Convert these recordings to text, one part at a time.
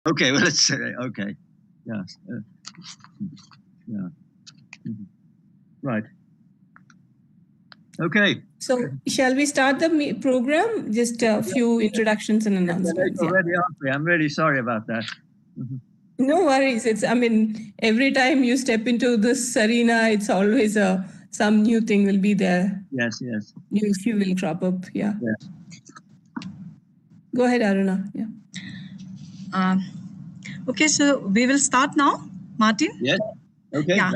Okay, well, let's say, okay. Yes. Yeah. Right. Okay. So shall we start the program? Just a few introductions and announcements. Yeah. I'm really sorry about that. No worries. I mean, every time you step into this arena, it's always some new thing will be there. Yes, yes. New issue will crop up. Yeah. Yes. Go ahead, Aruna. Yeah. Okay, so we will start now, Martin. Yes. Okay. Yeah.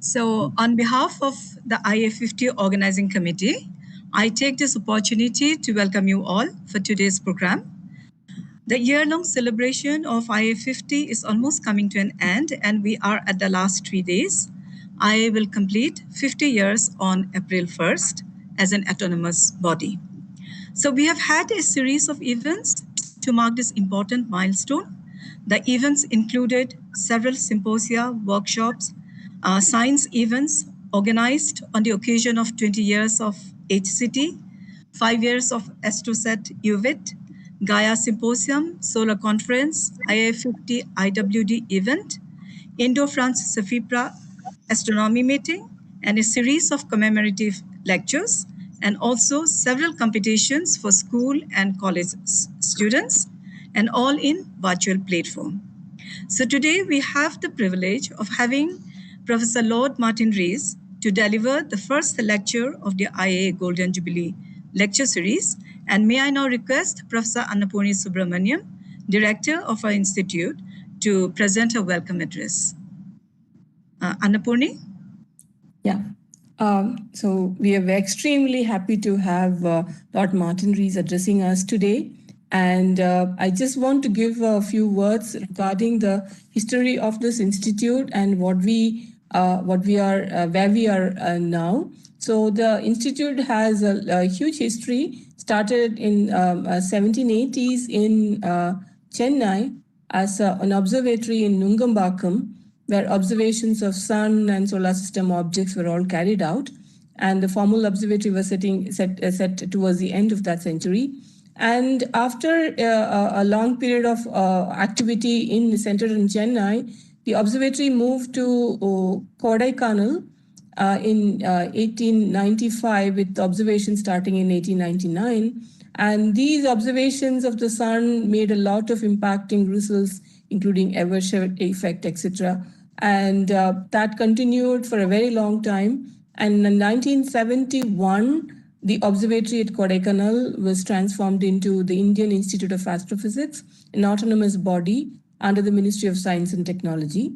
So on behalf of the IIA50 Organizing Committee, I take this opportunity to welcome you all for today's program. The year-long celebration of IIA50 is almost coming to an end, and we are at the last 3 days. I will complete 50 years on April 1st as an autonomous body. So we have had a series of events to mark this important milestone. The events included several symposia, workshops, science events organized on the occasion of 20 years of HCT, 5 years of AstroSat UVIT, Gaia Symposium, Solar Conference, IIA50 IWD event, Indo-France Safipra Astronomy meeting, and a series of commemorative lectures, and also several competitions for school and college students, and all in virtual platform. So today we have the privilege of having Professor Lord Martin Rees to deliver the first lecture of the IIA Golden Jubilee lecture series. And may I now request Professor Annapurni Subramaniam, Director of our institute, to present a welcome address. Annapurni? Yeah. So we are extremely happy to have Lord Martin Rees addressing us today. And I just want to give a few words regarding the history of this institute and where we are now. So the institute has a huge history. Started in 1780s in Chennai as an observatory in Nungambakkam, where observations of sun and solar system objects were all carried out. And the formal observatory was set towards the end of that century. And after a long period of activity centered in Chennai, the observatory moved to Kodaikanal in 1895, with observations starting in 1899. And these observations of the sun made a lot of impacting results, including Evershed effect, etc. And that continued for a very long time. And in 1971, the observatory at Kodaikanal was transformed into the Indian Institute of Astrophysics, an autonomous body under the Ministry of Science and Technology.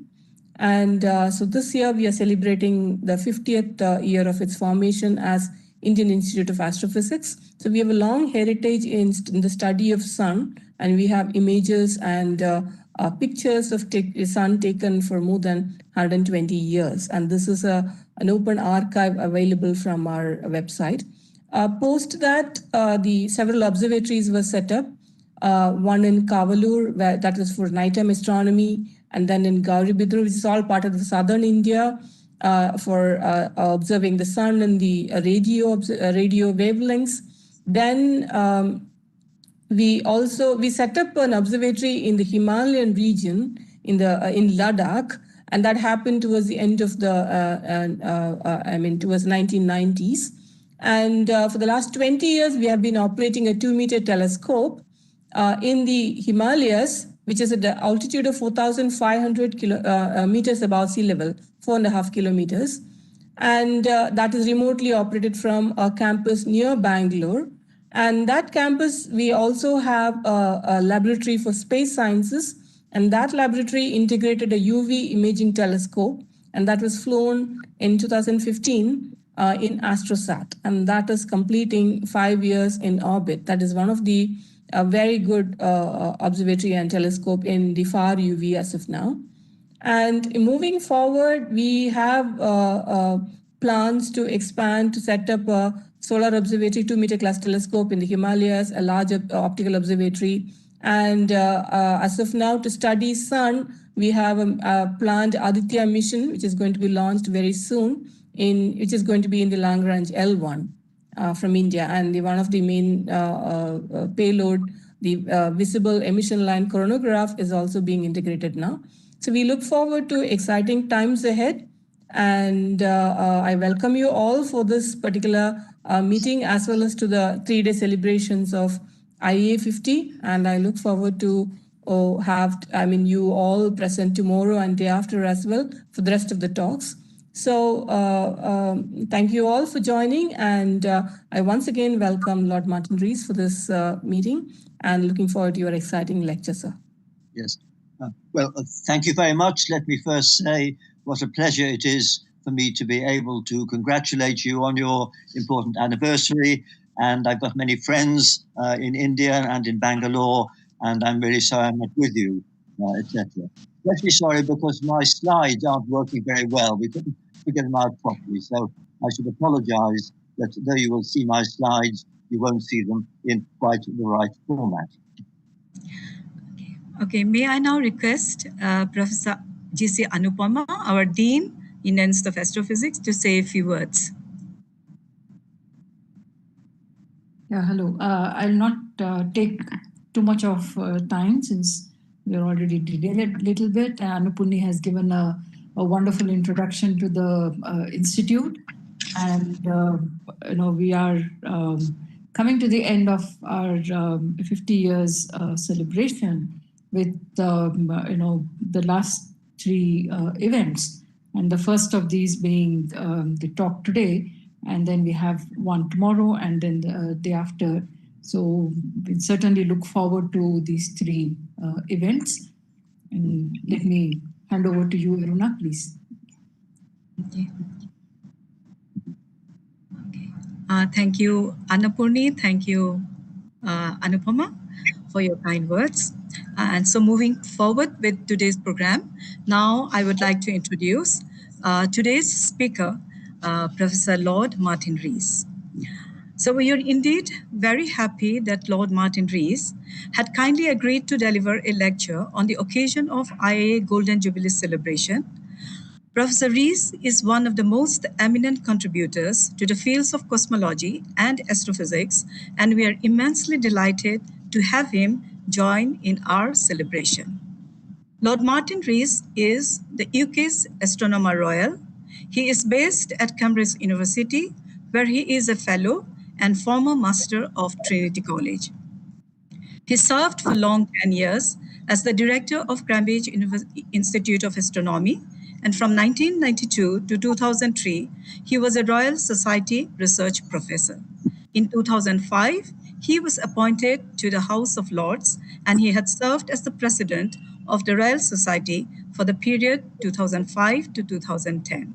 And so this year we are celebrating the 50th year of its formation as Indian Institute of Astrophysics. So we have a long heritage in the study of sun, and we have images and pictures of sun taken for more than 120 years. And this is an open archive available from our website. Post that, the several observatories were set up. One in Kavalur, that was for nighttime astronomy, and then in Gauribidru, which is all part of the southern India, for observing the sun and the radio wavelengths. Then we set up an observatory in the Himalayan region in Ladakh, and that happened towards the end of towards 1990s. And for the last 20 years, we have been operating a 2-meter telescope in the Himalayas, which is at the altitude of 4,500 meters above sea level, 4.5 kilometers. And that is remotely operated from a campus near Bangalore. And that campus, we also have a laboratory for space sciences. And that laboratory integrated a UV imaging telescope, and that was flown in 2015 in AstroSat. And that is completing 5 years in orbit. That is one of the very good observatory and telescope in the far UV as of now. And moving forward, we have plans to expand, to set up a solar observatory, 2-meter class telescope in the Himalayas, a large optical observatory. And as of now, to study sun, we have a planned Aditya mission, which is going to be launched very soon, which is going to be in the Lagrange L1 from India. And one of the main payload the visible emission line coronagraph is also being integrated now. So we look forward to exciting times ahead. And I welcome you all for this particular meeting, as well as to the 3-day celebrations of IIA50. And I look forward to you all present tomorrow and day after as well for the rest of the talks. So thank you all for joining. And I once again welcome Lord Martin Rees for this meeting, and looking forward to your exciting lecture, sir. Yes. Thank you very much. Let me first say what a pleasure it is for me to be able to congratulate you on your important anniversary. And I've got many friends in India and in Bangalore, and I'm really sorry I'm not with you, etc. Especially sorry because my slides aren't working very well. We couldn't figure them out properly. So I should apologize that though you will see my slides, you won't see them in quite the right format. Okay, may I now request Professor G.C. Anupama, our Dean in the Institute of Astrophysics, to say a few words. Yeah, hello. I'll not take too much of time since we're already delayed a little bit. Anupuni has given a wonderful introduction to the Institute. And, we are coming to the end of our 50 years celebration with, the last 3 events. And the first of these being the talk today. And then we have one tomorrow and then the day after. So we certainly look forward to these 3 events. And let me hand over to you, Aruna, please. Okay. Thank you, Annapurni. Thank you, Anupama, for your kind words. And so moving forward with today's program, now I would like to introduce today's speaker, Professor Lord Martin Rees. So we are indeed very happy that Lord Martin Rees had kindly agreed to deliver a lecture on the occasion of IIA Golden Jubilee celebration. Professor Rees is one of the most eminent contributors to the fields of cosmology and astrophysics, and we are immensely delighted to have him join in our celebration. Lord Martin Rees is the UK's Astronomer Royal. He is based at Cambridge University, where he is a fellow and former master of Trinity College. He served for long 10 years as the director of Cambridge Institute of Astronomy, and from 1992 to 2003, he was a Royal Society Research Professor. In 2005, he was appointed to the House of Lords, and he had served as the president of the Royal Society for the period 2005 to 2010.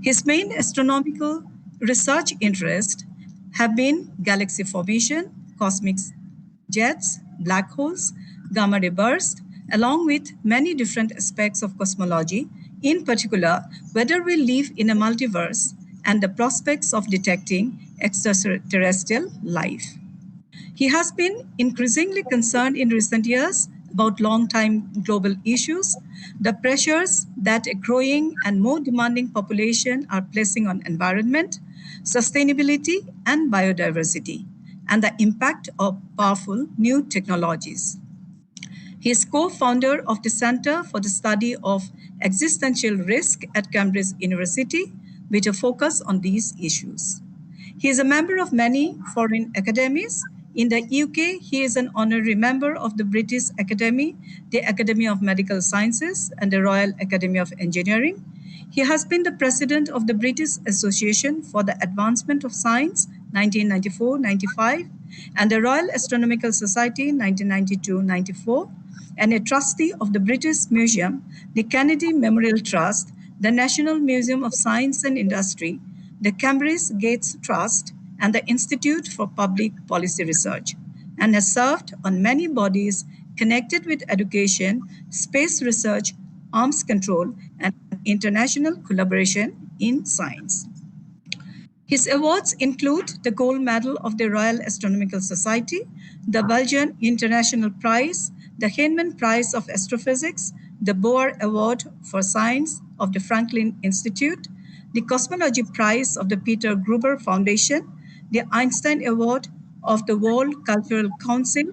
His main astronomical research interests have been galaxy formation, cosmic jets, black holes, gamma ray burst, along with many different aspects of cosmology, in particular, whether we live in a multiverse and the prospects of detecting extraterrestrial life. He has been increasingly concerned in recent years about long-time global issues, the pressures that a growing and more demanding population are placing on environment, sustainability, and biodiversity, and the impact of powerful new technologies. He is co-founder of the Center for the Study of Existential Risk at Cambridge University, with a focus on these issues. He is a member of many foreign academies. In the UK, he is an honorary member of the British Academy, the Academy of Medical Sciences, and the Royal Academy of Engineering. He has been the president of the British Association for the Advancement of Science, 1994-95, and the Royal Astronomical Society, 1992-94, and a trustee of the British Museum, the Kennedy Memorial Trust, the National Museum of Science and Industry, the Cambridge Gates Trust, and the Institute for Public Policy Research, and has served on many bodies connected with education, space research, arms control, and international collaboration in science. His awards include the Gold Medal of the Royal Astronomical Society, the Belgian International Prize, the Heinemann Prize of Astrophysics, the Boer Award for Science of the Franklin Institute, the Cosmology Prize of the Peter Gruber Foundation, the Einstein Award of the World Cultural Council,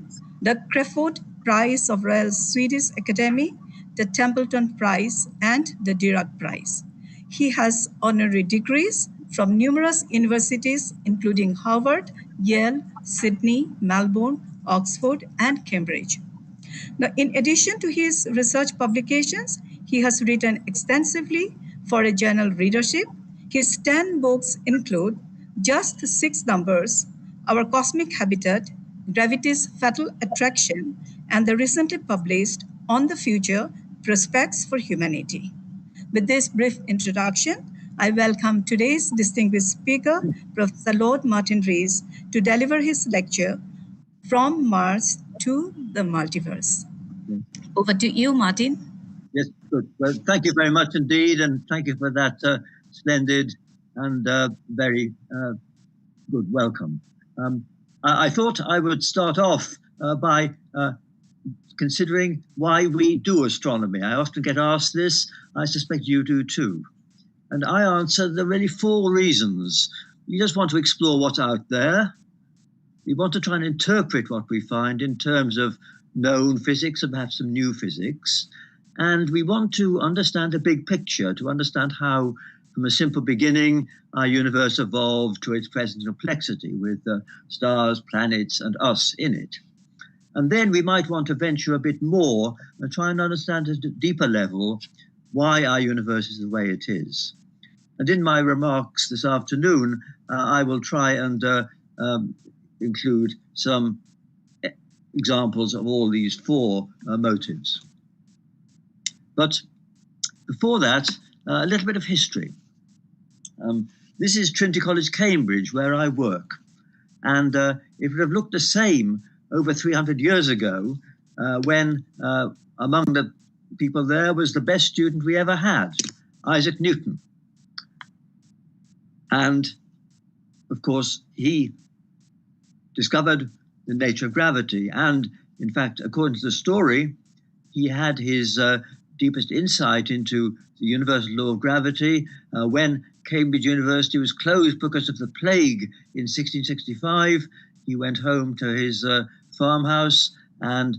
the Crafoord Prize of Royal Swedish Academy, the Templeton Prize, and the Dirac Prize. He has honorary degrees from numerous universities, including Harvard, Yale, Sydney, Melbourne, Oxford, and Cambridge. Now, in addition to his research publications, he has written extensively for a journal readership. His 10 books include Just 6 Numbers, Our Cosmic Habitat, Gravity's Fatal Attraction, and the recently published On the Future, Prospects for Humanity. With this brief introduction, I welcome today's distinguished speaker, Professor Lord Martin Rees, to deliver his lecture, From Mars to the Multiverse. Over to you, Martin. Yes, good. Well, thank you very much indeed, and thank you for that splendid and very good welcome. I thought I would start off by considering why we do astronomy. I often get asked this. I suspect you do too. And I answer there are really 4 reasons. You just want to explore what's out there. We want to try and interpret what we find in terms of known physics and perhaps some new physics. And we want to understand the big picture, to understand how, from a simple beginning, our universe evolved to its present complexity with stars, planets, and us in it. And then we might want to venture a bit more and try and understand at a deeper level why our universe is the way it is. And in my remarks this afternoon, I will try and include some examples of all these 4 motives. But before that, a little bit of history. This is Trinity College, Cambridge, where I work. And it would have looked the same over 300 years ago when among the people there was the best student we ever had, Isaac Newton. And of course, he discovered the nature of gravity. And in fact, according to the story, he had his deepest insight into the universal law of gravity when Cambridge University was closed because of the plague in 1665. He went home to his farmhouse and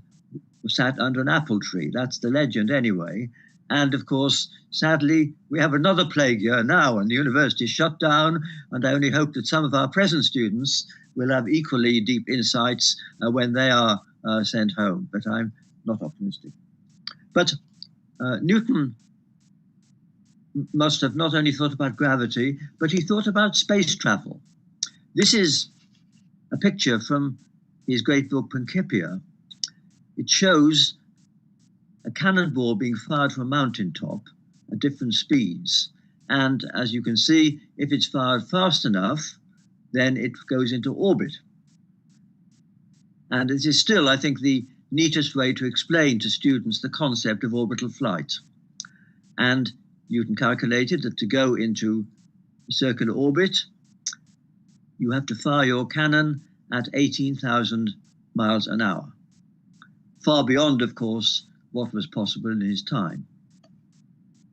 sat under an apple tree. That's the legend anyway. And of course, sadly, we have another plague year now, and the university is shut down. And I only hope that some of our present students will have equally deep insights when they are sent home. But I'm not optimistic. But Newton must have not only thought about gravity, but he thought about space travel. This is a picture from his great book Principia. It shows a cannonball being fired from a mountaintop at different speeds. And as you can see, if it's fired fast enough, then it goes into orbit. And this is still, I think, the neatest way to explain to students the concept of orbital flight. And Newton calculated that to go into a circular orbit, you have to fire your cannon at 18,000 miles an hour. Far beyond, of course, what was possible in his time.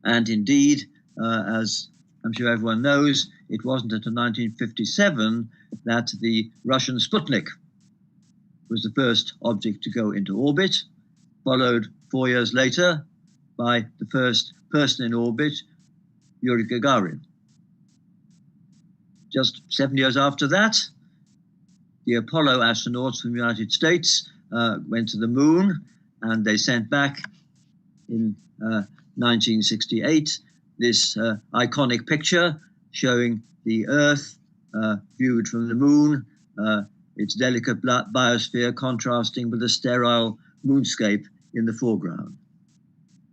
And indeed, as I'm sure everyone knows, it wasn't until 1957 that the Russian Sputnik was the first object to go into orbit, followed 4 years later by the first person in orbit, Yuri Gagarin. Just 7 years after that, the Apollo astronauts from the United States went to the moon, and they sent back in 1968 this iconic picture showing the Earth viewed from the moon, its delicate biosphere contrasting with the sterile moonscape in the foreground.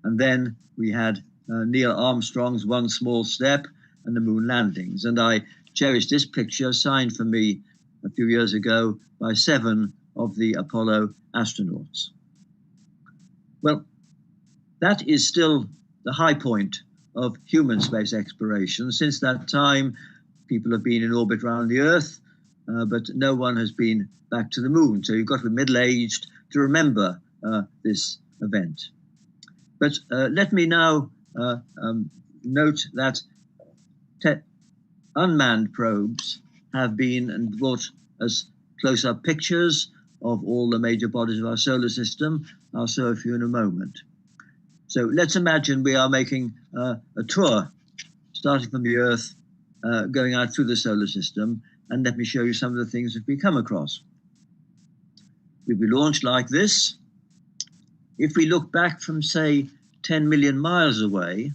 And then we had Neil Armstrong's One Small Step and the moon landings. And I cherish this picture, signed for me a few years ago by 7 of the Apollo astronauts. Well, that is still the high point of human space exploration. Since that time, people have been in orbit around the Earth, but no one has been back to the moon. So you've got to be middle-aged to remember this event. But let me now note that unmanned probes have been and brought us close-up pictures of all the major bodies of our solar system. I'll show you in a moment. So let's imagine we are making a tour, starting from the Earth, going out through the solar system, and let me show you some of the things that we come across. We'll be launched like this. If we look back from, say, 10 million miles away,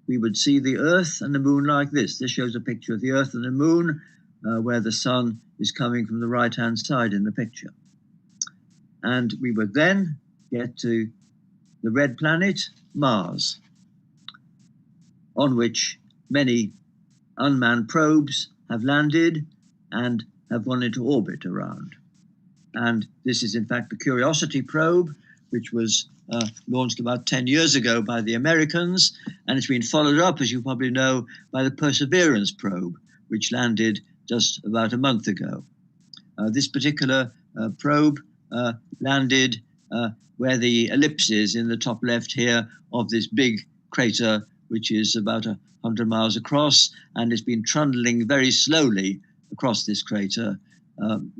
we would see the Earth and the Moon like this. This shows a picture of the Earth and the Moon, where the Sun is coming from the right-hand side in the picture. And we would then get to the red planet, Mars, on which many unmanned probes have landed and have gone into orbit around. And this is, in fact, the Curiosity probe, which was launched about 10 years ago by the Americans, and it's been followed up, as you probably know, by the Perseverance probe, which landed just about a month ago. This particular probe landed where the ellipse is in the top left here of this big crater, which is about 100 miles across, and it's been trundling very slowly across this crater,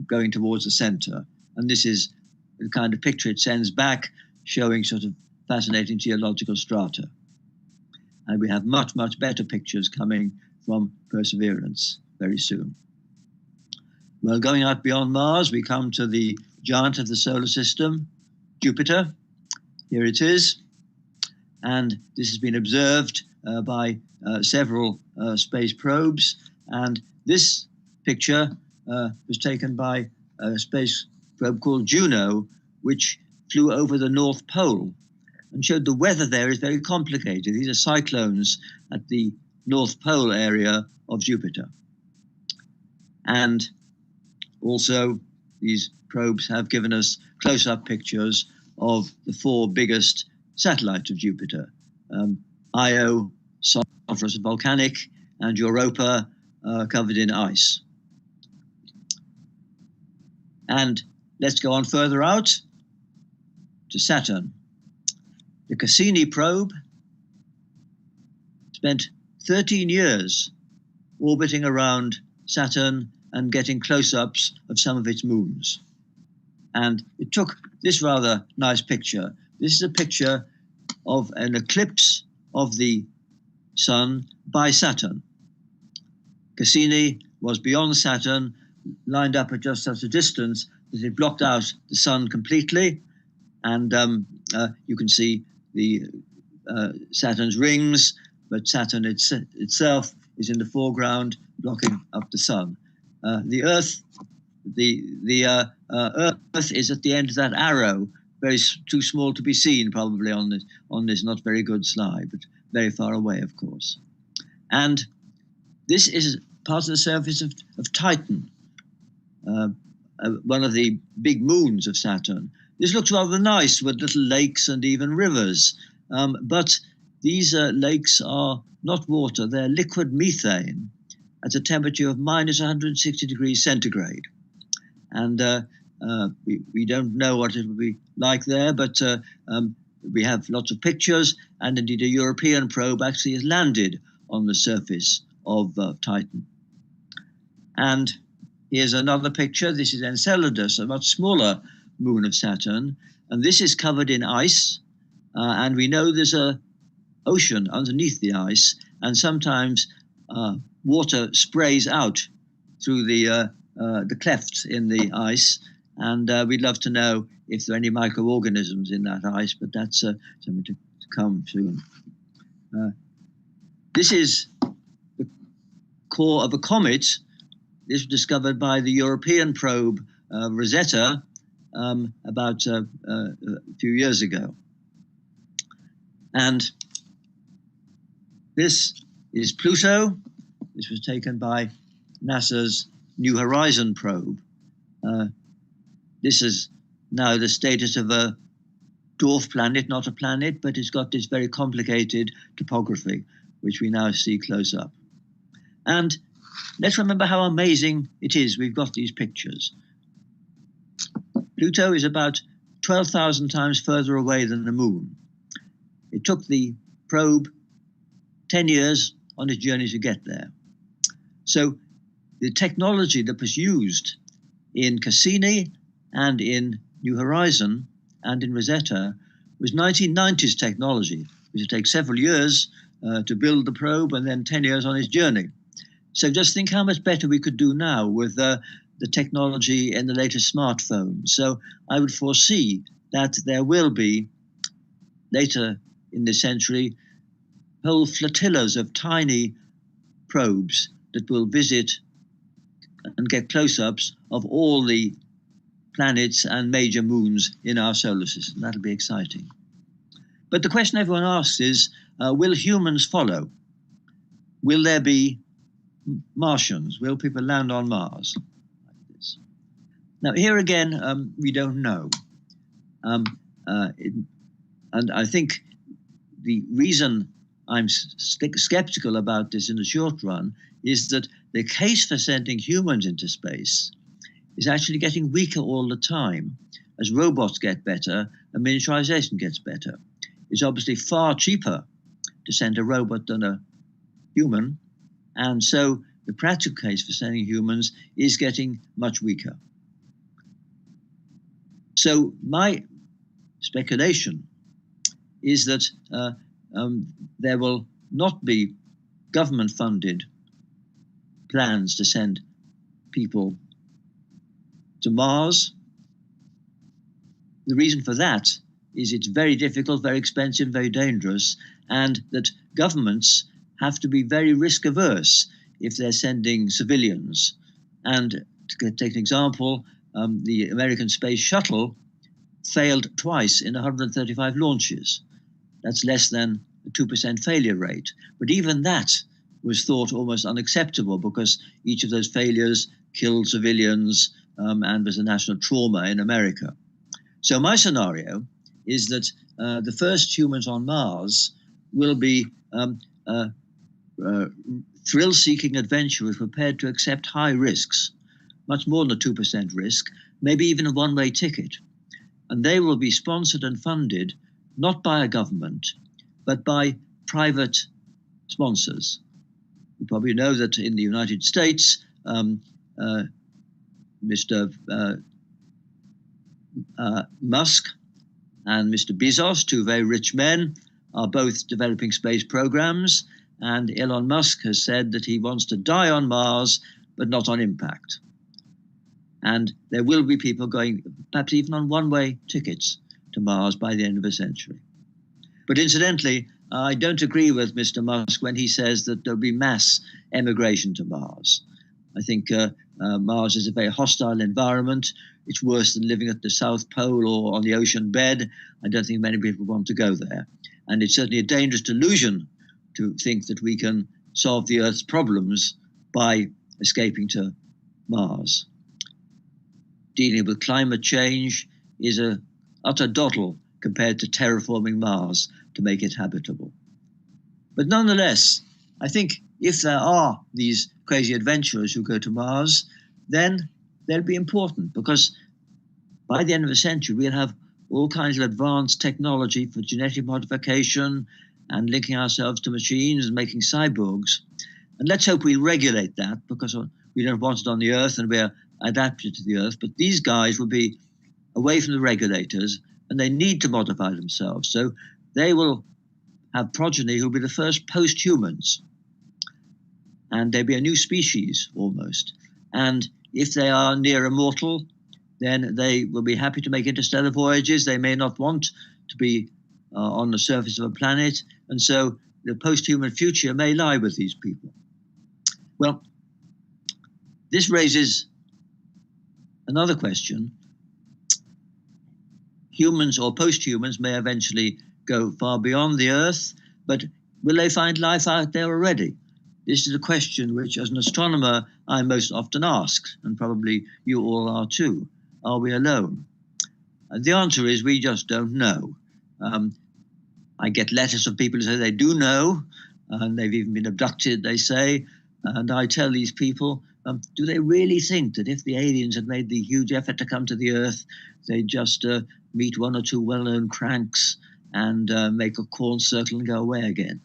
going towards the center. And this is the kind of picture it sends back, showing sort of fascinating geological strata. And we have much, much better pictures coming from Perseverance very soon. Well, going out beyond Mars, we come to the giant of the solar system, Jupiter. Here it is. And this has been observed by several space probes. And this picture was taken by a space probe called Juno, which flew over the North Pole and showed the weather there is very complicated. These are cyclones at the North Pole area of Jupiter. And also, these probes have given us close-up pictures of the four biggest satellites of Jupiter, Io, sulfurous and volcanic, and Europa, covered in ice. And let's go on further out to Saturn. The Cassini probe spent 13 years orbiting around Saturn and getting close-ups of some of its moons. And it took this rather nice picture. This is a picture of an eclipse of the Sun by Saturn. Cassini was beyond Saturn, lined up at just such a distance that it blocked out the Sun completely. And you can see the Saturn's rings, but Saturn itself is in the foreground, blocking up the Sun. The Earth, Earth is at the end of that arrow, too small to be seen probably on this not very good slide, but very far away, of course. And this is part of the surface of Titan, one of the big moons of Saturn. This looks rather nice with little lakes and even rivers, but these lakes are not water, they're liquid methane at a temperature of minus 160 degrees centigrade. And we don't know what it will be like there, but we have lots of pictures, and indeed a European probe actually has landed on the surface of Titan. And here's another picture. This is Enceladus, a much smaller moon of Saturn, and this is covered in ice, and we know there's an ocean underneath the ice, and sometimes water sprays out through the clefts in the ice, and we'd love to know if there are any microorganisms in that ice, but that's something to come soon. This is the core of a comet. This was discovered by the European probe Rosetta about a few years ago. And this is Pluto. This was taken by NASA's New Horizon probe. This is now the status of a dwarf planet, not a planet, but it's got this very complicated topography, which we now see close up. And let's remember how amazing it is we've got these pictures. Pluto is about 12,000 times further away than the Moon. It took the probe 10 years on its journey to get there. So the technology that was used in Cassini and in New Horizon and in Rosetta was 1990s technology, which would take several years to build the probe and then 10 years on its journey. So just think how much better we could do now with the technology in the latest smartphones. So I would foresee that there will be, later in this century, whole flotillas of tiny probes that will visit and get close-ups of all the planets and major moons in our solar system. That'll be exciting. But the question everyone asks is, will humans follow? Will there be Martians? Will people land on Mars? Like this? Now, here again, we don't know. And I think the reason I'm skeptical about this in the short run is that the case for sending humans into space is actually getting weaker all the time as robots get better and miniaturization gets better. It's obviously far cheaper to send a robot than a human, and so the practical case for sending humans is getting much weaker. So my speculation is that there will not be government-funded plans to send people to Mars. The reason for that is it's very difficult, very expensive, very dangerous, and that governments have to be very risk-averse if they're sending civilians. And to take an example, the American Space Shuttle failed twice in 135 launches. That's less than a 2% failure rate. But even that was thought almost unacceptable because each of those failures killed civilians and was a national trauma in America. So my scenario is that the first humans on Mars will be thrill-seeking adventurers prepared to accept high risks, much more than a 2% risk, maybe even a one-way ticket. And they will be sponsored and funded not by a government, but by private sponsors. You probably know that in the United States, Mr. Musk and Mr. Bezos, two very rich men, are both developing space programs, and Elon Musk has said that he wants to die on Mars, but not on impact. And there will be people going, perhaps even on one-way tickets to Mars by the end of the century. But incidentally, I don't agree with Mr. Musk when he says that there'll be mass emigration to Mars. I think Mars is a very hostile environment. It's worse than living at the South Pole or on the ocean bed. I don't think many people want to go there. And it's certainly a dangerous delusion to think that we can solve the Earth's problems by escaping to Mars. Dealing with climate change is an utter doddle compared to terraforming Mars to make it habitable. But nonetheless, I think if there are these crazy adventurers who go to Mars, then they'll be important because by the end of the century, we'll have all kinds of advanced technology for genetic modification and linking ourselves to machines and making cyborgs. And let's hope we regulate that because we don't want it on the Earth and we're adapted to the Earth. But these guys will be away from the regulators and they need to modify themselves. So they will have progeny who'll be the first post-humans. And they'll be a new species almost. And if they are near immortal, then they will be happy to make interstellar voyages. They may not want to be on the surface of a planet. And so the post-human future may lie with these people. Well, this raises another question. Humans or post-humans may eventually go far beyond the Earth, but will they find life out there already? This is a question which, as an astronomer, I most often ask, and probably you all are too. Are we alone? And the answer is we just don't know. I get letters from people who say they do know, and they've even been abducted, they say, and I tell these people, do they really think that if the aliens had made the huge effort to come to the Earth, they'd just meet one or two well-known cranks and make a corn circle and go away again?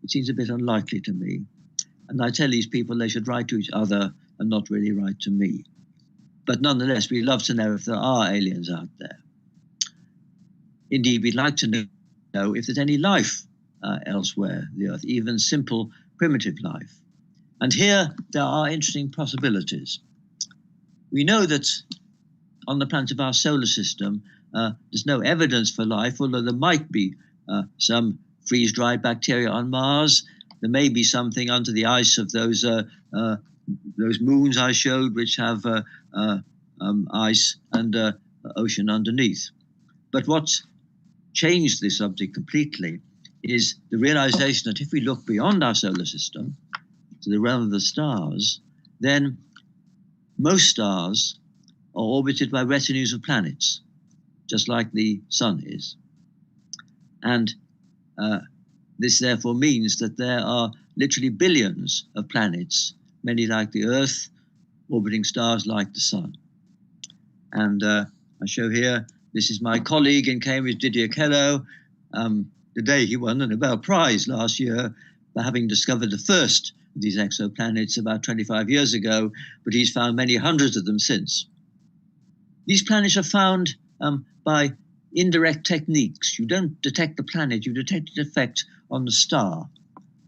It seems a bit unlikely to me. And I tell these people they should write to each other and not really write to me. but nonetheless, we'd love to know if there are aliens out there. Indeed, we'd like to know if there's any life elsewhere, the Earth, even simple primitive life. And here there are interesting possibilities. We know that on the planets of our solar system, there's no evidence for life, although there might be some freeze-dried bacteria on Mars. There may be something under the ice of those moons I showed, which have ice and ocean underneath. But what's changed this subject completely is the realization that if we look beyond our solar system to the realm of the stars, then most stars are orbited by retinues of planets, just like the Sun is. And this therefore means that there are literally billions of planets, many like the Earth, orbiting stars like the Sun. And I show here, this is my colleague in Cambridge, Didier Queloz. Today he won the Nobel Prize last year for having discovered the first of these exoplanets about 25 years ago, but he's found many hundreds of them since. These planets are found by indirect techniques. You don't detect the planet, you detect its effect on the star.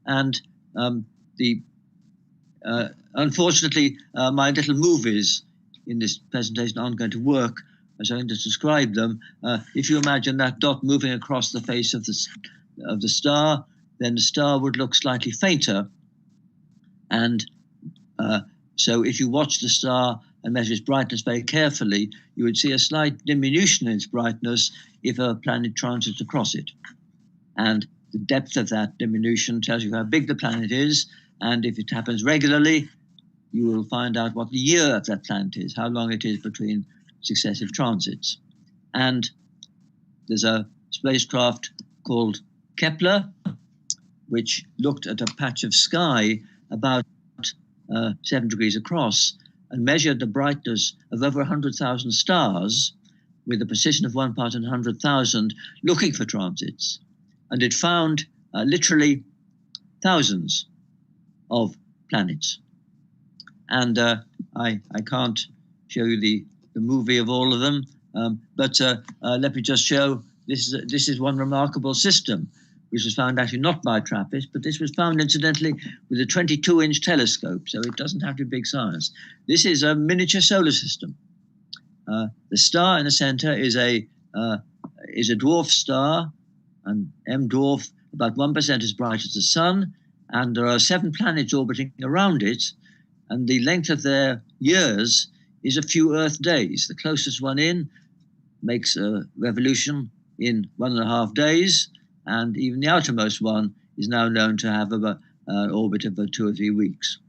And unfortunately, my little movies in this presentation aren't going to work as I'm going to describe them. If you imagine that dot moving across the face of the star, then the star would look slightly fainter. And so if you watch the star and measure its brightness very carefully, you would see a slight diminution in its brightness if a planet transits across it. And the depth of that diminution tells you how big the planet is, and if it happens regularly, you will find out what the year of that planet is, how long it is between successive transits. And there's a spacecraft called Kepler, which looked at a patch of sky about 7 degrees across and measured the brightness of over 100,000 stars with a precision of 1 part in 100,000, looking for transits. And it found literally thousands of planets. And I can't show you the movie of all of them, but let me just show, this is one remarkable system, which was found actually not by TRAPPIST, but this was found incidentally with a 22-inch telescope, so it doesn't have to be big science. This is a miniature solar system. The star in the center is a dwarf star, an M dwarf, about 1% as bright as the Sun, and there are 7 planets orbiting around it, and the length of their years is a few Earth days. The closest one in makes a revolution in 1.5 days, and even the outermost one is now known to have about an orbit of about 2 or 3 weeks.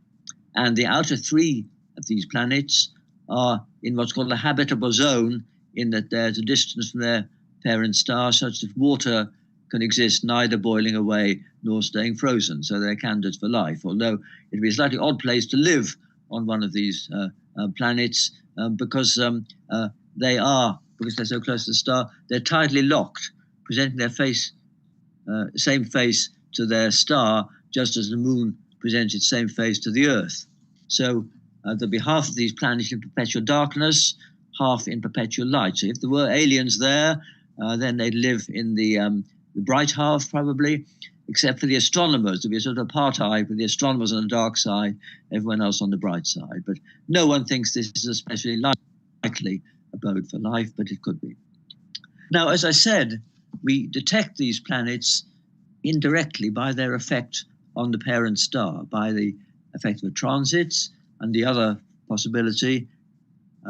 And the outer 3 of these planets are in what's called a habitable zone, in that there's a distance from their parent star such that water can exist neither boiling away nor staying frozen, so they're candidates for life, although it'd be a slightly odd place to live on one of these planets because they're so close to the star, they're tightly locked, presenting their face, same face to their star, just as the moon presents its same face to the Earth. So there'll be half of these planets in perpetual darkness, half in perpetual light. So if there were aliens there, then they'd live in the bright half probably, except for the astronomers. There'd be a sort of apartheid with the astronomers on the dark side, everyone else on the bright side. But no one thinks this is especially likely abode for life, but it could be. Now, as I said, we detect these planets indirectly by their effect on the parent star, by the effect of transits, and the other possibility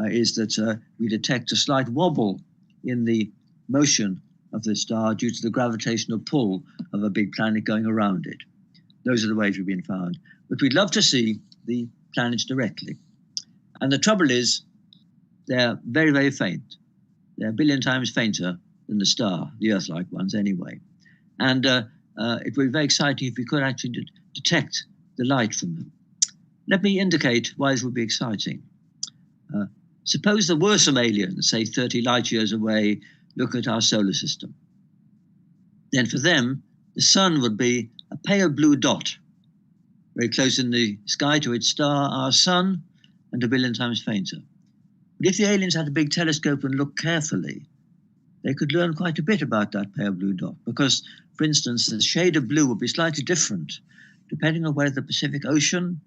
is that we detect a slight wobble in the motion of the star due to the gravitational pull of a big planet going around it. Those are the ways we've been found. But we'd love to see the planets directly. And the trouble is, they're very, very faint. They're a billion times fainter than the star, the Earth-like ones anyway. And it would be very exciting if we could actually detect the light from them. Let me indicate why this would be exciting. Suppose there were some aliens, say 30 light years away, look at our solar system. Then for them, the Sun would be a pale blue dot, very close in the sky to its star, our Sun, and a billion times fainter. But if the aliens had a big telescope and looked carefully, they could learn quite a bit about that pale blue dot, because, for instance, the shade of blue would be slightly different depending on whether the Pacific Ocean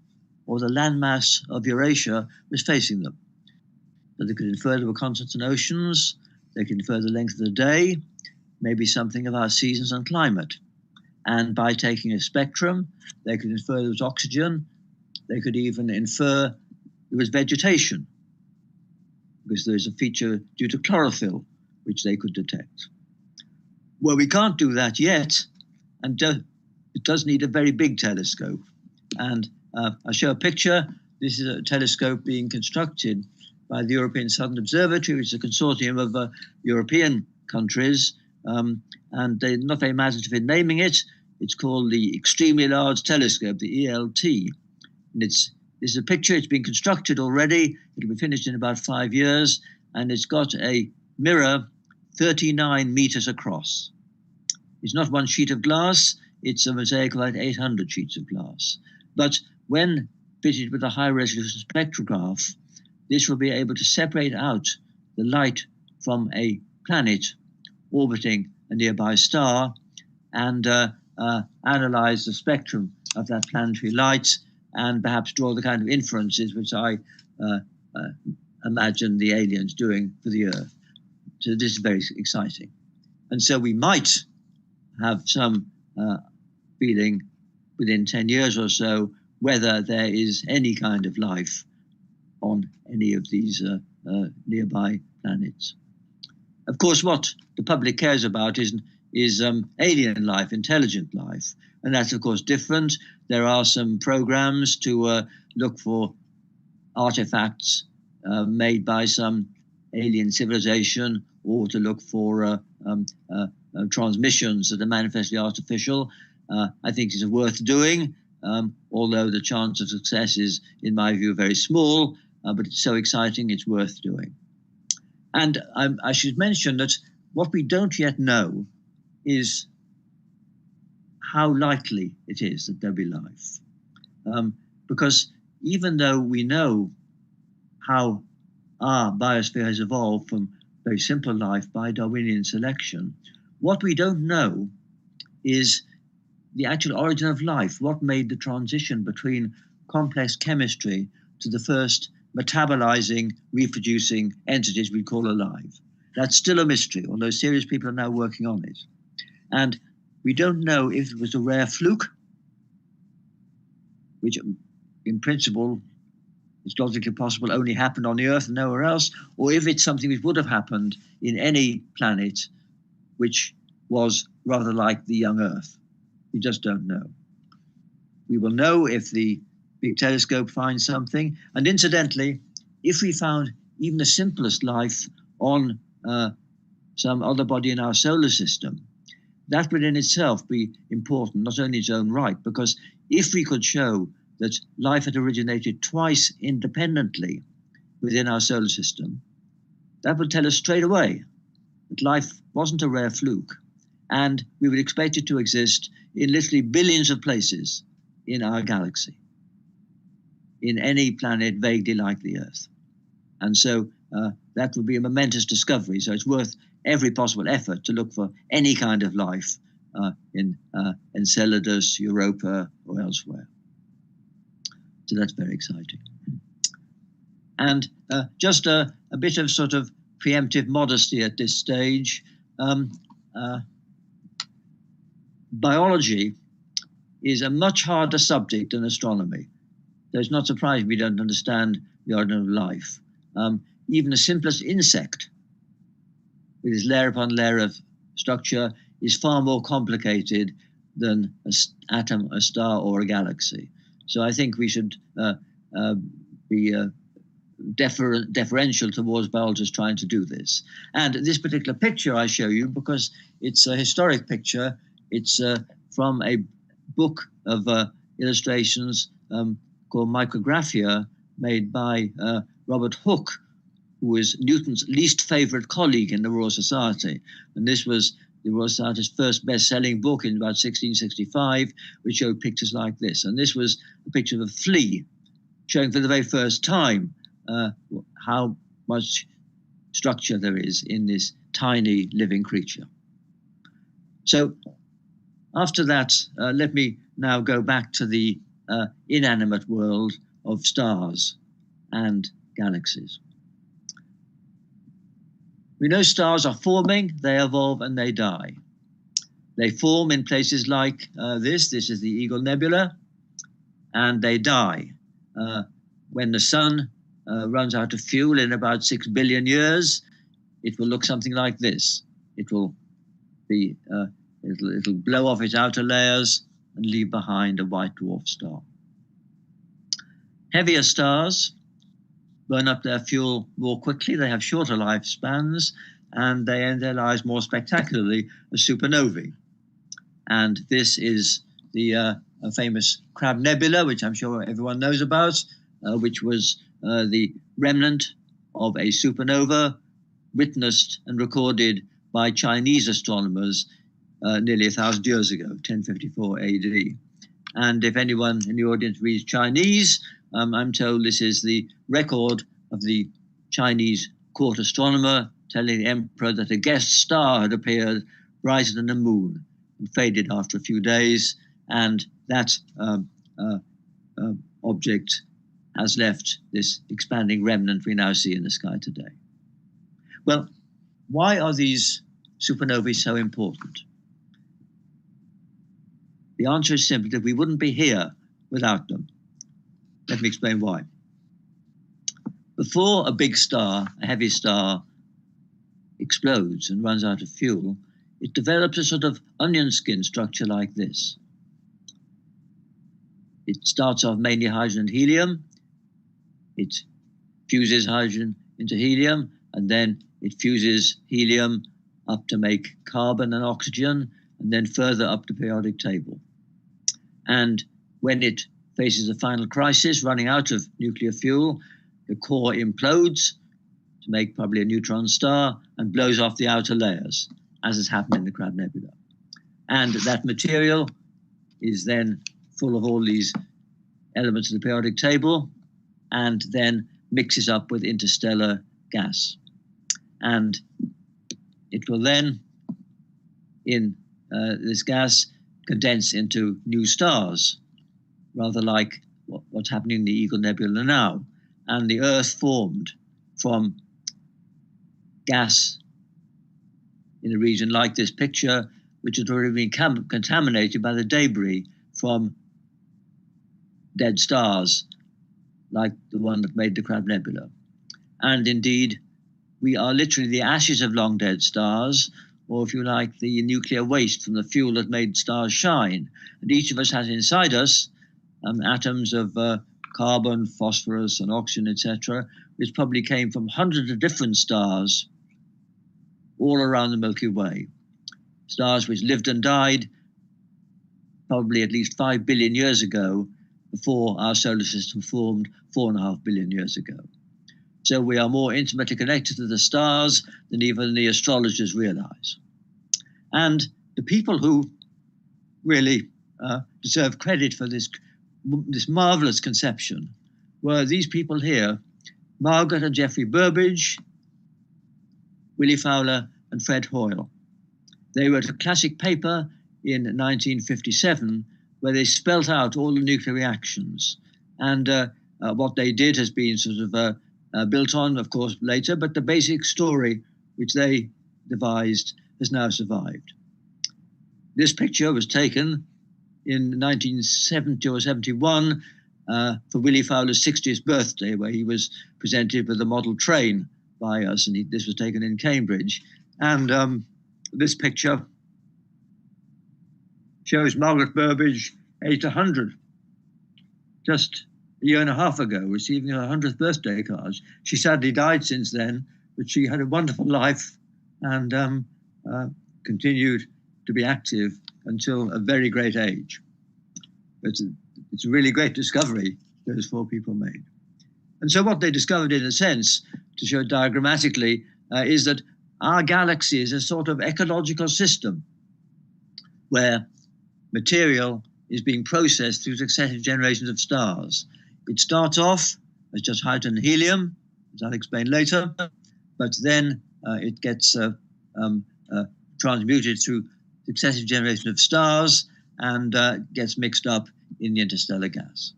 or the landmass of Eurasia was facing them. So they could infer there were continents and oceans, they could infer the length of the day, maybe something of our seasons and climate. And by taking a spectrum, they could infer there was oxygen, they could even infer there was vegetation, because there's a feature due to chlorophyll which they could detect. Well, we can't do that yet, and it does need a very big telescope. And I'll show a picture. This is a telescope being constructed by the European Southern Observatory, which is a consortium of European countries, and they're not very imaginative in naming it. It's called the Extremely Large Telescope, the ELT. And this is a picture. It's been constructed already. It'll be finished in about 5 years, and it's got a mirror 39 meters across. It's not one sheet of glass. It's a mosaic of about 800 sheets of glass. But when fitted with a high-resolution spectrograph, this will be able to separate out the light from a planet orbiting a nearby star and analyze the spectrum of that planetary light and perhaps draw the kind of inferences which I imagine the aliens doing for the Earth. So this is very exciting. And so we might have some feeling within 10 years or so whether there is any kind of life on any of these nearby planets. Of course, what the public cares about is alien life, intelligent life. And that's, of course, different. There are some programs to look for artifacts made by some alien civilization, or to look for transmissions that are manifestly artificial. I think it's worth doing, although the chance of success is, in my view, very small, but it's so exciting, it's worth doing. And I should mention that what we don't yet know is how likely it is that there'll be life. Because even though we know how our biosphere has evolved from very simple life by Darwinian selection, what we don't know is the actual origin of life, what made the transition between complex chemistry to the first metabolizing, reproducing entities we call alive. That's still a mystery, although serious people are now working on it. And we don't know if it was a rare fluke, which in principle is logically possible only happened on the Earth and nowhere else, or if it's something which would have happened in any planet which was rather like the young Earth. We just don't know. We will know if the big telescope finds something. And incidentally, if we found even the simplest life on some other body in our solar system, that would in itself be important, not only in its own right, because if we could show that life had originated twice independently within our solar system, that would tell us straight away that life wasn't a rare fluke, and we would expect it to exist in literally billions of places in our galaxy, in any planet vaguely like the Earth. And so that would be a momentous discovery. So it's worth every possible effort to look for any kind of life in Enceladus, Europa, or elsewhere. So that's very exciting. And just a bit of sort of preemptive modesty at this stage. Biology is a much harder subject than astronomy. So it's not surprising we don't understand the origin of life. Even the simplest insect, with its layer upon layer of structure, is far more complicated than an atom, a star, or a galaxy. So I think we should be deferential towards biologists trying to do this. And this particular picture I show you, because it's a historic picture, it's from a book of illustrations called Micrographia, made by Robert Hooke, who was Newton's least favorite colleague in the Royal Society. And this was the Royal Society's first best-selling book in about 1665, which showed pictures like this. And this was a picture of a flea, showing for the very first time how much structure there is in this tiny living creature. So after that, let me now go back to the inanimate world of stars and galaxies. We know stars are forming, they evolve, and they die. They form in places like this. This is the Eagle Nebula, and they die. When the sun runs out of fuel in about 6 billion years, it will look something like this. It will be, it'll blow off its outer layers and leave behind a white dwarf star. Heavier stars burn up their fuel more quickly. They have shorter lifespans, and they end their lives more spectacularly as supernovae. And this is the famous Crab Nebula, which I'm sure everyone knows about, which was the remnant of a supernova witnessed and recorded by Chinese astronomers nearly 1,000 years ago, 1054 AD. And if anyone in the audience reads Chinese, I'm told this is the record of the Chinese court astronomer telling the emperor that a guest star had appeared brighter than the moon and faded after a few days, and that object has left this expanding remnant we now see in the sky today. Well, why are these supernovae so important? The answer is simply that we wouldn't be here without them. Let me explain why. Before a big star, a heavy star, explodes and runs out of fuel, it develops a sort of onion skin structure like this. It starts off mainly hydrogen and helium. It fuses hydrogen into helium, and then it fuses helium up to make carbon and oxygen, and then further up the periodic table. And when it faces a final crisis, running out of nuclear fuel, the core implodes to make probably a neutron star and blows off the outer layers, as has happened in the Crab Nebula. And that material is then full of all these elements of the periodic table and then mixes up with interstellar gas. And it will then, in this gas, condense into new stars, rather like what's happening in the Eagle Nebula now. And the Earth formed from gas in a region like this picture, which had already been contaminated by the debris from dead stars, like the one that made the Crab Nebula. And indeed, we are literally the ashes of long dead stars, or if you like, the nuclear waste from the fuel that made stars shine. And each of us has inside us atoms of carbon, phosphorus, and oxygen, etc., which probably came from hundreds of different stars all around the Milky Way. Stars which lived and died probably at least 5 billion years ago, before our solar system formed 4.5 billion years ago. So we are more intimately connected to the stars than even the astrologers realize. And the people who really deserve credit for this marvelous conception were these people here, Margaret and Geoffrey Burbidge, Willie Fowler, and Fred Hoyle. They wrote a classic paper in 1957 where they spelt out all the nuclear reactions. And what they did has been sort of built on, of course, later, but the basic story which they devised has now survived. This picture was taken in 1970 or 71 for Willie Fowler's 60th birthday, where he was presented with a model train by us, and this was taken in Cambridge. And this picture shows Margaret Burbidge, aged 100, just a year and a half ago, receiving her 100th birthday card. She sadly died since then, but she had a wonderful life and continued to be active until a very great age. It's a really great discovery those four people made. And so what they discovered, in a sense, to show diagrammatically, is that our galaxy is a sort of ecological system where material is being processed through successive generations of stars. It starts off as just hydrogen and helium, as I'll explain later. But then it gets transmuted through successive generation of stars and gets mixed up in the interstellar gas.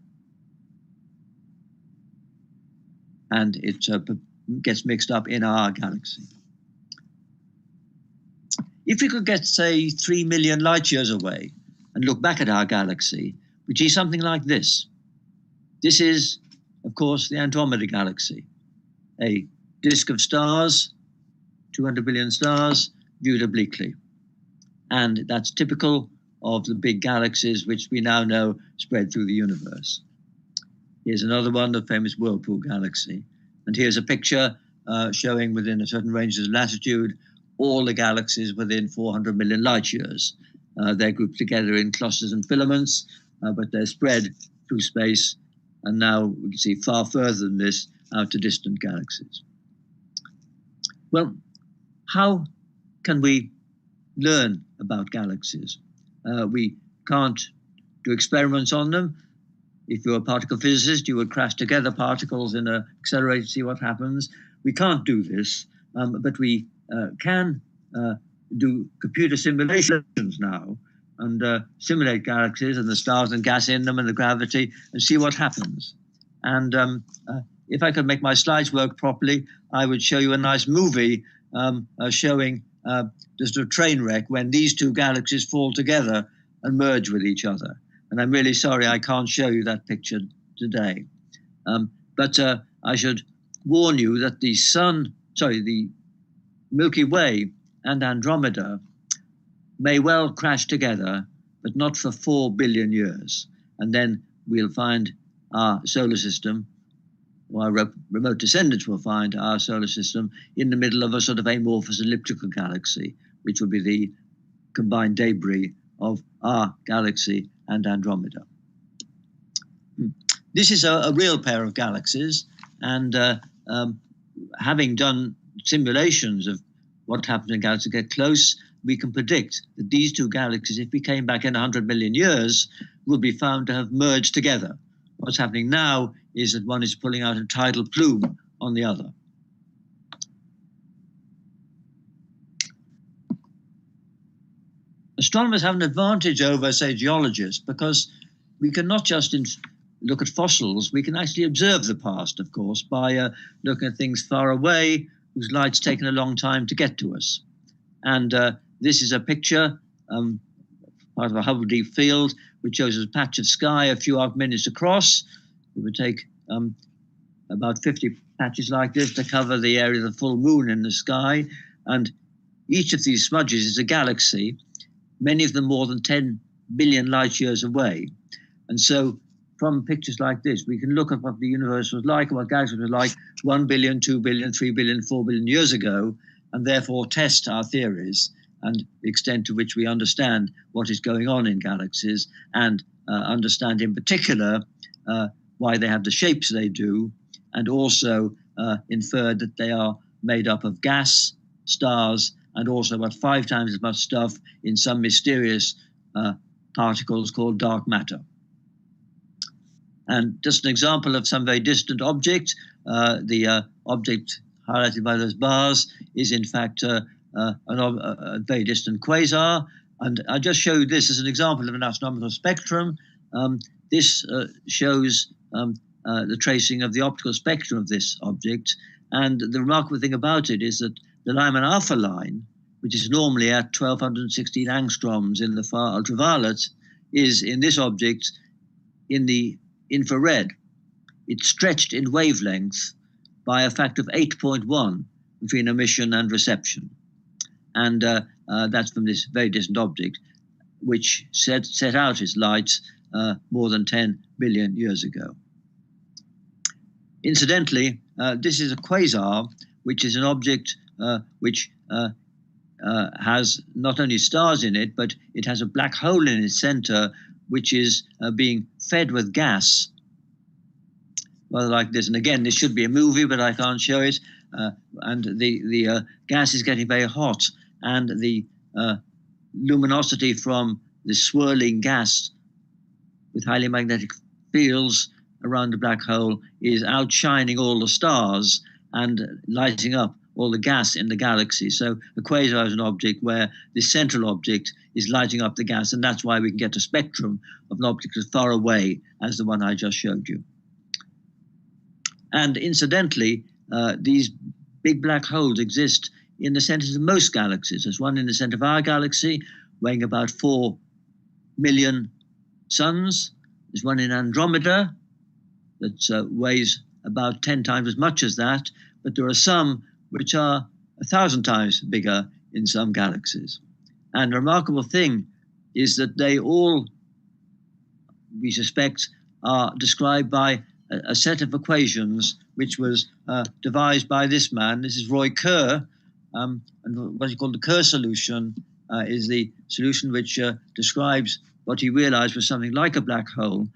And it gets mixed up in our galaxy. If we could get, say, 3 million light years away and look back at our galaxy, we see something like this. This is, of course, the Andromeda galaxy, a disk of stars, 200 billion stars, viewed obliquely. And that's typical of the big galaxies which we now know spread through the universe. Here's another one, the famous Whirlpool galaxy. And here's a picture showing within a certain range of latitude all the galaxies within 400 million light years. They're grouped together in clusters and filaments, but they're spread through space. And now we can see far further than this out to distant galaxies. Well, how can we learn about galaxies? We can't do experiments on them. If you're a particle physicist, you would crash together particles in an accelerator to see what happens. We can't do this, but we can do computer simulations now and simulate galaxies and the stars and gas in them and the gravity and see what happens. And if I could make my slides work properly, I would show you a nice movie showing just a train wreck when these two galaxies fall together and merge with each other. And I'm really sorry I can't show you that picture today. But I should warn you that the Milky Way and Andromeda may well crash together, but not for 4 billion years. And then we'll find our solar system, or our remote descendants will find our solar system in the middle of a sort of amorphous elliptical galaxy, which will be the combined debris of our galaxy and Andromeda. This is a real pair of galaxies, and having done simulations of what happens when galaxies get close, we can predict that these two galaxies, if we came back in 100 million years, will be found to have merged together. What's happening now is that one is pulling out a tidal plume on the other. Astronomers have an advantage over, say, geologists, because we can not just look at fossils, we can actually observe the past, of course, by looking at things far away, whose light's taken a long time to get to us. And this is a picture, part of a Hubble Deep Field, which shows a patch of sky a few odd minutes across. It would take about 50 patches like this to cover the area of the full moon in the sky. And each of these smudges is a galaxy, many of them more than 10 billion light years away. And so from pictures like this, we can look at what the universe was like and what galaxies were like 1 billion, 2 billion, 3 billion, 4 billion years ago, and therefore test our theories and the extent to which we understand what is going on in galaxies and understand in particular why they have the shapes they do, and also infer that they are made up of gas, stars, and also about 5 times as much stuff in some mysterious particles called dark matter. And just an example of some very distant object, the object highlighted by those bars is in fact a very distant quasar. And I'll just show you this as an example of an astronomical spectrum. This shows the tracing of the optical spectrum of this object. And the remarkable thing about it is that the Lyman alpha line, which is normally at 1216 angstroms in the far ultraviolet, is in this object in the infrared. It's stretched in wavelength by a factor of 8.1 between emission and reception. And that's from this very distant object, which set out its light more than 10 billion years ago. Incidentally, this is a quasar, which is an object which has not only stars in it, but it has a black hole in its center, which is being fed with gas, rather like this. And again, this should be a movie, but I can't show it. And the gas is getting very hot, and the luminosity from the swirling gas with highly magnetic fields around the black hole is outshining all the stars. and lighting up all the gas in the galaxy. So a quasar is an object where the central object is lighting up the gas, and that's why we can get a spectrum of an object as far away as the one I just showed you. And incidentally, these big black holes exist in the centers of most galaxies. There's one in the center of our galaxy, weighing about 4 million suns. There's one in Andromeda that weighs about 10 times as much as that, but there are some which are 1,000 times bigger in some galaxies. And the remarkable thing is that they all, we suspect, are described by a set of equations which was devised by this man. This is Roy Kerr, and what he called the Kerr solution is the solution which describes what he realized was something like a black hole,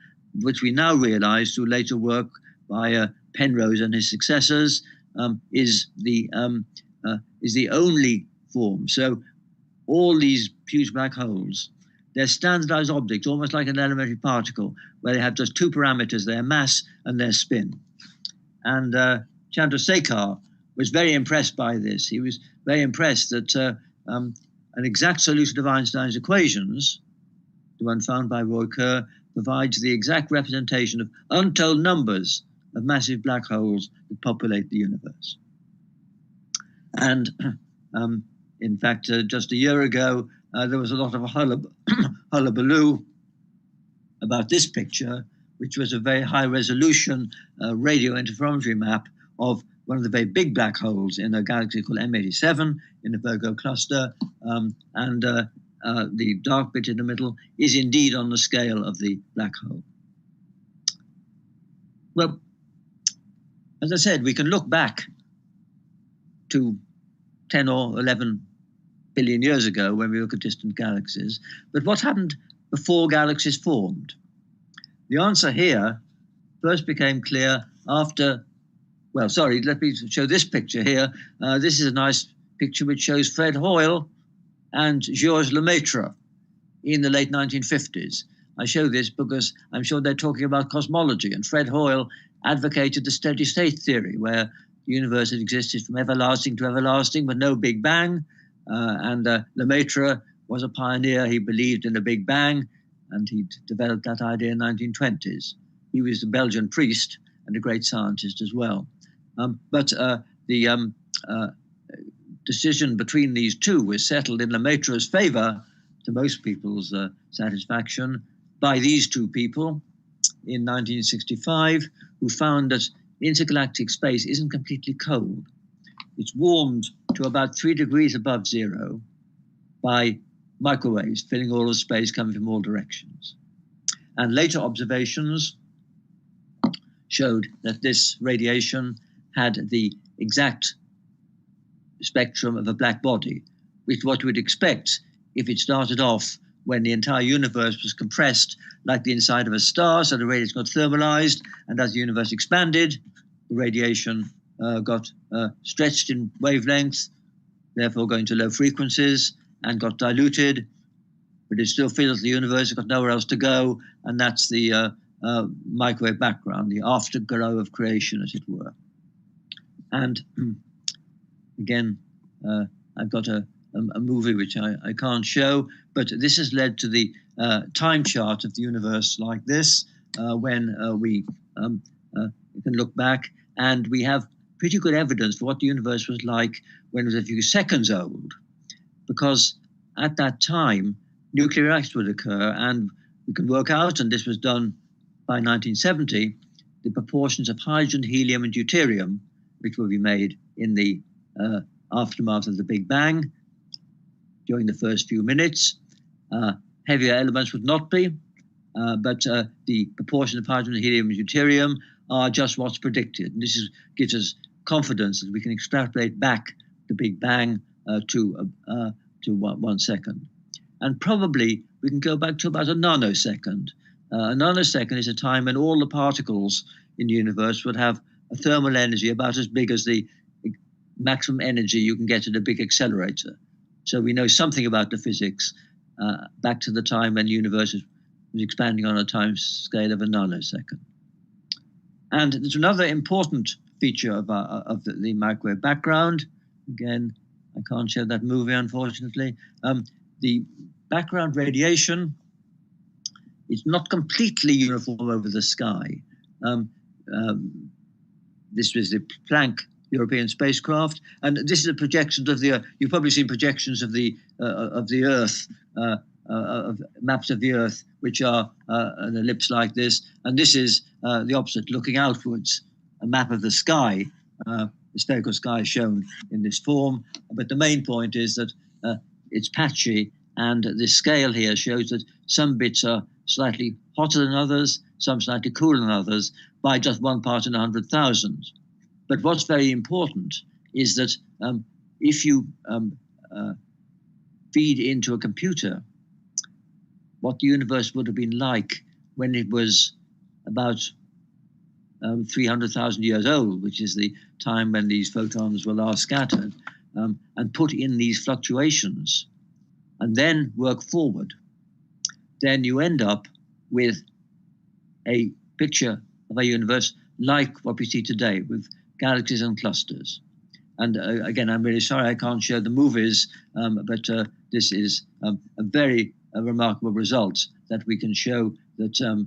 which we now realize through later work by Penrose and his successors, is the only form. So all these huge black holes, they're standardized objects, almost like an elementary particle, where they have just two parameters, their mass and their spin. And Chandrasekhar was very impressed by this. He was very impressed that an exact solution of Einstein's equations, the one found by Roy Kerr, provides the exact representation of untold numbers of massive black holes that populate the universe. And in fact, just a year ago, there was a lot of hullabaloo about this picture, which was a very high resolution radio interferometry map of one of the very big black holes in a galaxy called M87 in the Virgo cluster. And the dark bit in the middle is indeed on the scale of the black hole. Well, as I said, we can look back to 10 or 11 billion years ago when we look at distant galaxies. But what happened before galaxies formed? The answer here first became clear after, well, sorry, let me show this picture here. This is a nice picture which shows Fred Hoyle and Georges Lemaitre in the late 1950s. I show this because I'm sure they're talking about cosmology, and Fred Hoyle advocated the steady state theory, where the universe had existed from everlasting to everlasting with no Big Bang. And Lemaitre was a pioneer. He believed in the Big Bang, and he developed that idea in the 1920s. He was a Belgian priest and a great scientist as well. But the decision between these two was settled in Lemaitre's favor, to most people's satisfaction, by these two people in 1965, who found that intergalactic space isn't completely cold. It's warmed to about 3 degrees above zero by microwaves filling all of space coming from all directions. And later observations showed that this radiation had the exact spectrum of a black body, which what we'd expect if it started off when the entire universe was compressed like the inside of a star, so the radiation got thermalized, and as the universe expanded, the radiation got stretched in wavelength, therefore going to low frequencies, and got diluted, but it still fills the universe, it's got nowhere else to go, and that's the microwave background, the afterglow of creation, as it were. And again, I've got a movie which I can't show, but this has led to the time chart of the universe like this, when we can look back, and we have pretty good evidence for what the universe was like when it was a few seconds old, because at that time, nuclear reactions would occur, and we can work out, and this was done by 1970, the proportions of hydrogen, helium, and deuterium, which will be made in the aftermath of the Big Bang during the first few minutes. Heavier elements would not be, but the proportion of hydrogen, helium, and deuterium are just what's predicted. And this gives us confidence that we can extrapolate back the Big Bang to 1 second. And probably we can go back to about a nanosecond. A nanosecond is a time when all the particles in the universe would have a thermal energy about as big as the maximum energy you can get at a big accelerator. So we know something about the physics back to the time when the universe was expanding on a time scale of a nanosecond. And there's another important feature of the microwave background. Again, I can't show that movie, unfortunately. The background radiation is not completely uniform over the sky. This was the Planck European spacecraft, and this is a projection of the. You've probably seen projections of the Earth, of maps of the Earth, which are an ellipse like this, and this is the opposite, looking outwards, a map of the sky. The spherical sky is shown in this form, but the main point is that it's patchy, and the scale here shows that some bits are slightly hotter than others, some slightly cooler than others, by just 1 part in 100,000. But what's very important is that if you feed into a computer what the universe would have been like when it was about 300,000 years old, which is the time when these photons were last scattered, and put in these fluctuations, and then work forward, then you end up with a picture of a universe like what we see today, with galaxies and clusters. And again, I'm really sorry I can't share the movies, but this is a very remarkable result, that we can show that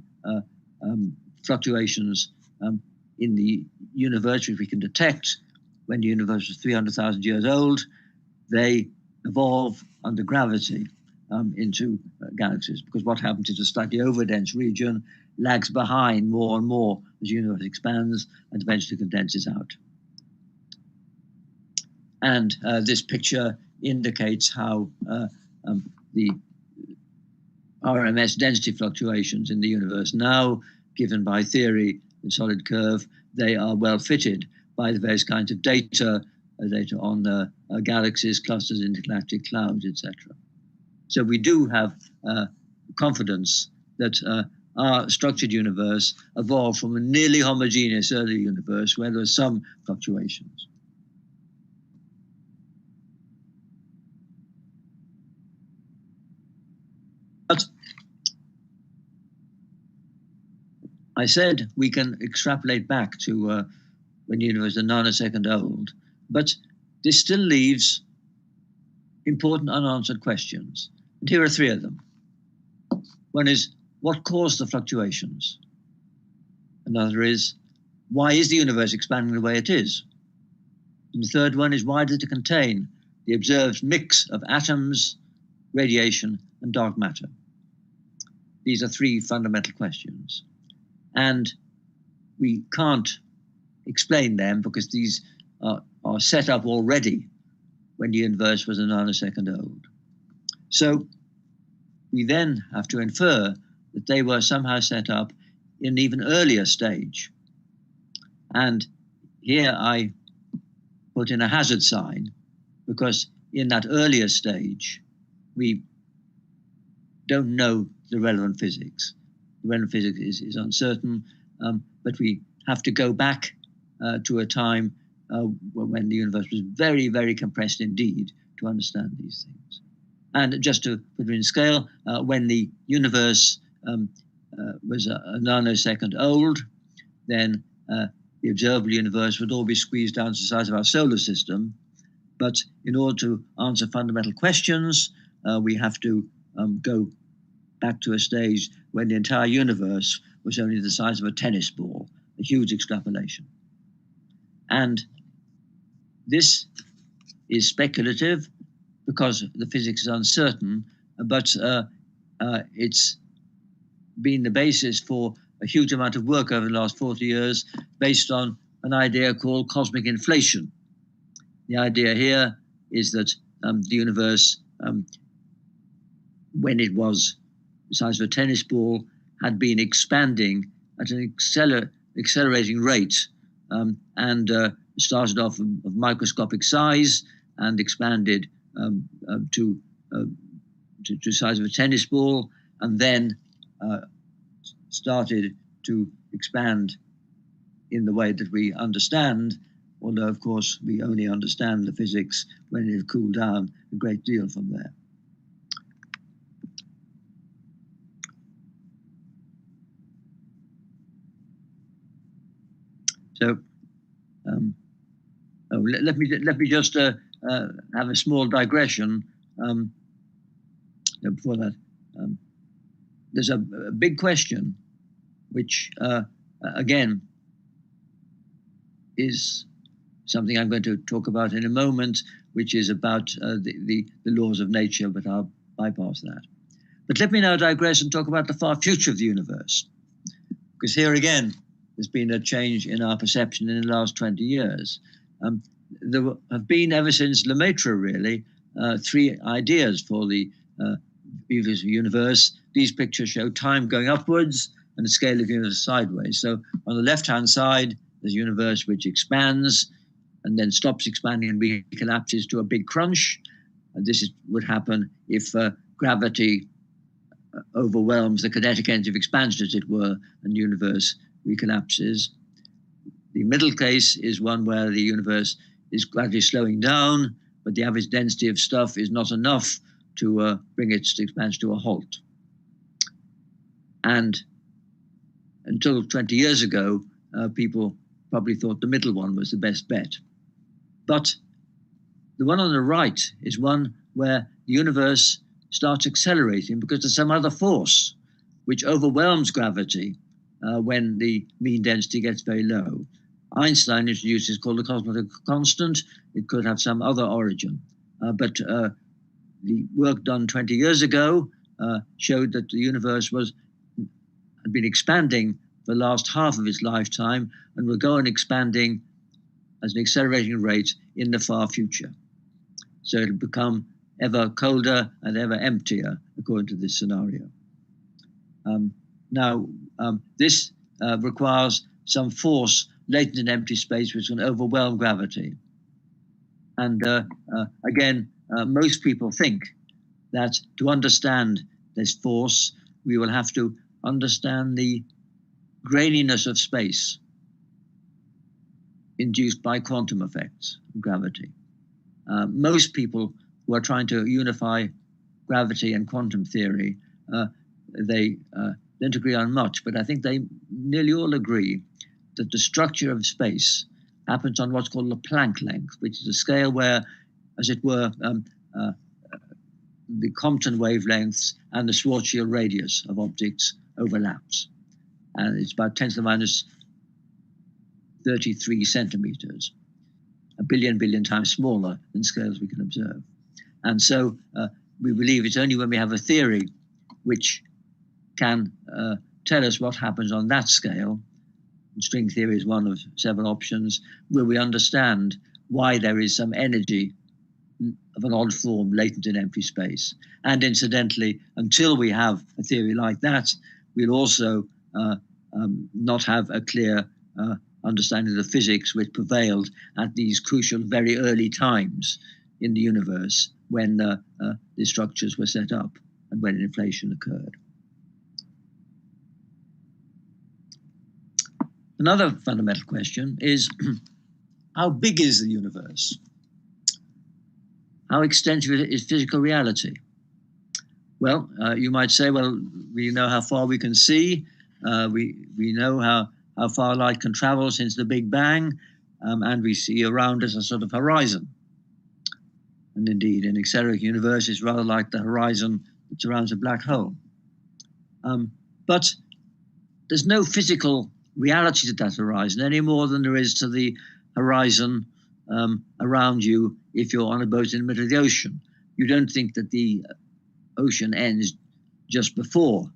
fluctuations in the universe, which we can detect when the universe was 300,000 years old, they evolve under gravity into galaxies, because what happens is a slightly overdense region lags behind more and more as the universe expands and eventually condenses out. And this picture indicates how the RMS density fluctuations in the universe now, given by theory, the solid curve, they are well fitted by the various kinds of data on galaxies, clusters, intergalactic clouds, etc. So we do have confidence that our structured universe evolved from a nearly homogeneous early universe where there are some fluctuations. But I said we can extrapolate back to when the universe is a nanosecond old, but this still leaves important unanswered questions. And here are 3 of them. One is, what caused the fluctuations? Another is, why is the universe expanding the way it is? And the third one is, why does it contain the observed mix of atoms, radiation, and dark matter? These are 3 fundamental questions. And we can't explain them because these are set up already when the universe was a nanosecond old. So we then have to infer that they were somehow set up in an even earlier stage. And here I put in a hazard sign, because in that earlier stage, we don't know the relevant physics. The relevant physics is uncertain, but we have to go back to a time when the universe was very, very compressed indeed to understand these things. And just to put it in scale, when the universe was a nanosecond old, then the observable universe would all be squeezed down to the size of our solar system. But in order to answer fundamental questions, we have to go back to a stage when the entire universe was only the size of a tennis ball, a huge extrapolation. And this is speculative because the physics is uncertain, but it's been the basis for a huge amount of work over the last 40 years based on an idea called cosmic inflation. The idea here is that the universe, when it was the size of a tennis ball, had been expanding at an accelerating rate, and started off of microscopic size and expanded to the size of a tennis ball, and then started to expand in the way that we understand, although of course we only understand the physics when it has cooled down a great deal from there. So let me just have a small digression before that. There's a big question, which again is something I'm going to talk about in a moment, which is about the laws of nature, but I'll bypass that. But let me now digress and talk about the far future of the universe, because here again, there's been a change in our perception in the last 20 years. There have been, ever since Lemaitre really, three ideas for the universe. These pictures show time going upwards and the scale of the universe sideways. So on the left-hand side, there's a universe which expands and then stops expanding and collapses to a big crunch. And this would happen if gravity overwhelms the kinetic energy of expansion, as it were, and the universe recollapses. The middle case is one where the universe is gradually slowing down, but the average density of stuff is not enough to bring its expansion to a halt. And until 20 years ago, people probably thought the middle one was the best bet. But the one on the right is one where the universe starts accelerating because there's some other force which overwhelms gravity when the mean density gets very low. Einstein introduced what's called the cosmic constant. It could have some other origin. But the work done 20 years ago showed that the universe had been expanding for the last half of its lifetime and will go on expanding as an accelerating rate in the far future. So it'll become ever colder and ever emptier, according to this scenario. This requires some force latent in empty space which can overwhelm gravity. And again, most people think that to understand this force, we will have to understand the graininess of space induced by quantum effects of gravity. Most people who are trying to unify gravity and quantum theory, they don't agree on much, but I think they nearly all agree that the structure of space happens on what's called the Planck length, which is a scale where, as it were, the Compton wavelengths and the Schwarzschild radius of objects overlaps. And it's about 10 to the minus 33 centimeters, a billion times smaller than scales we can observe. And so we believe it's only when we have a theory which can tell us what happens on that scale, and string theory is one of several options, will we understand why there is some energy of an odd form latent in empty space. And incidentally, until we have a theory like that, we'll also not have a clear understanding of the physics which prevailed at these crucial, very early times in the universe when the structures were set up and when inflation occurred. Another fundamental question is, how big is the universe? How extensive is physical reality? Well, you might say, well, we know how far we can see. We know how far light can travel since the Big Bang, and we see around us a sort of horizon. And indeed, an accelerating universe is rather like the horizon that surrounds a black hole. But there's no physical reality to that horizon any more than there is to the horizon around you if you're on a boat in the middle of the ocean. You don't think that the ocean ends just beyond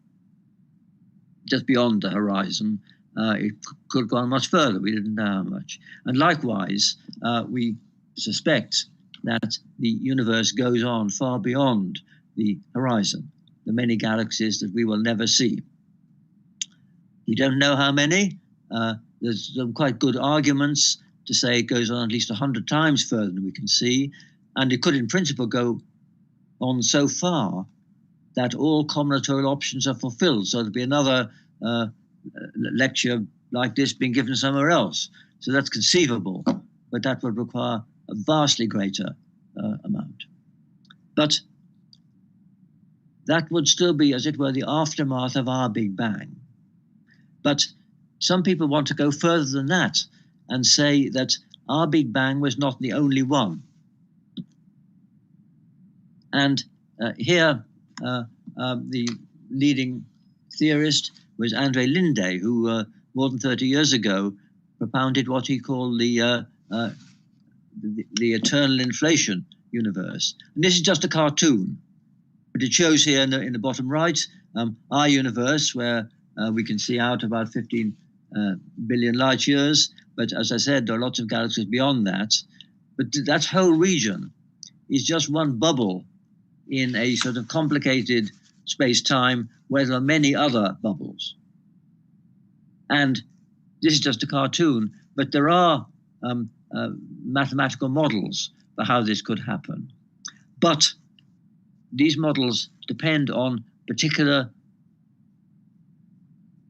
the horizon. It could go on much further. We didn't know how much. And likewise, we suspect that the universe goes on far beyond the horizon, the many galaxies that we will never see. We don't know how many. There's some quite good arguments to say it goes on at least 100 times further than we can see. And it could, in principle, go on so far that all combinatorial options are fulfilled. So there'll be another lecture like this being given somewhere else. So that's conceivable, but that would require a vastly greater amount. But that would still be, as it were, the aftermath of our Big Bang. But some people want to go further than that and say that our Big Bang was not the only one. And here, the leading theorist was André Linde, who more than 30 years ago propounded what he called the eternal inflation universe. And this is just a cartoon, but it shows here in the bottom right our universe, where we can see out about 15 billion light years. But as I said, there are lots of galaxies beyond that. But that whole region is just one bubble in a sort of complicated space-time where there are many other bubbles. And this is just a cartoon, but there are mathematical models for how this could happen. But these models depend on particular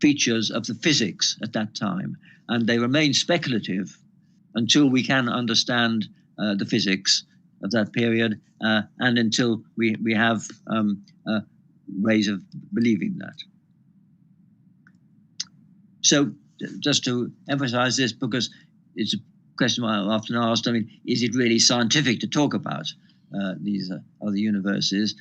features of the physics at that time, and they remain speculative until we can understand the physics of that period, and until we have ways of believing that. So just to emphasize this, because it's a question I often asked, I mean, is it really scientific to talk about these other universes?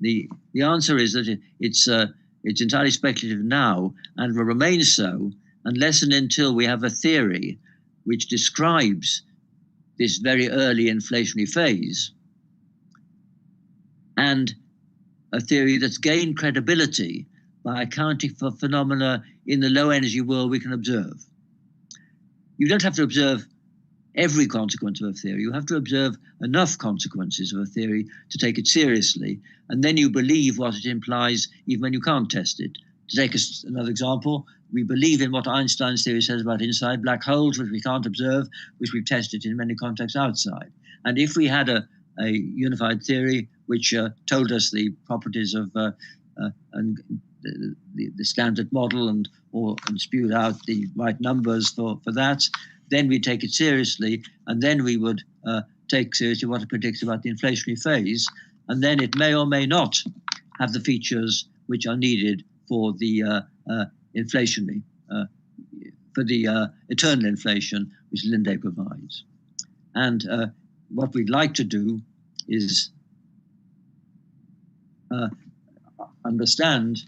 The answer is that it's entirely speculative now, and will remain so unless and until we have a theory which describes this very early inflationary phase, and a theory that's gained credibility by accounting for phenomena in the low energy world we can observe. You don't have to observe every consequence of a theory. You have to observe enough consequences of a theory to take it seriously, and then you believe what it implies even when you can't test it. To take another example, we believe in what Einstein's theory says about inside black holes, which we can't observe, which we've tested in many contexts outside. And if we had a unified theory which told us the properties of and the standard model and spewed out the right numbers for that, then we take it seriously, and then we would take seriously what it predicts about the inflationary phase, and then it may or may not have the features which are needed for the inflationary, for the eternal inflation which Linde provides. And what we'd like to do is understand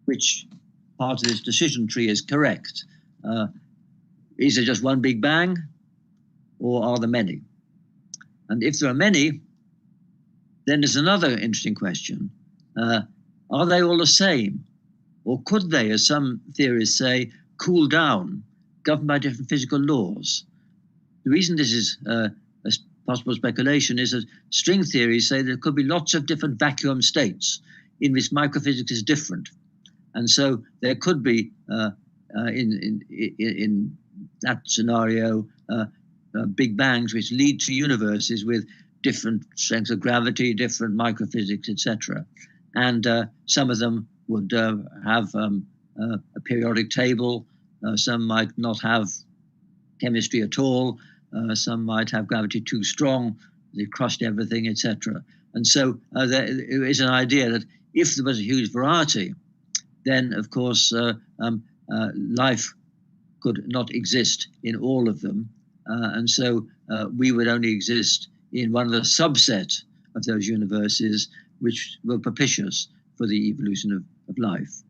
which part of this decision tree is correct. Is there just one Big Bang, or are there many? And if there are many, then there's another interesting question. Are they all the same? Or could they, as some theories say, cool down, governed by different physical laws? The reason this is a possible speculation is that string theories say there could be lots of different vacuum states in which microphysics is different. And so there could be, in that scenario, Big Bangs which lead to universes with different strengths of gravity, different microphysics, etc. And some of them would have a periodic table. Some might not have chemistry at all. Some might have gravity too strong. They crushed everything, etc. And so there is an idea that if there was a huge variety, then of course life could not exist in all of them. And so we would only exist in one of the subset of those universes which were propitious for the evolution of life.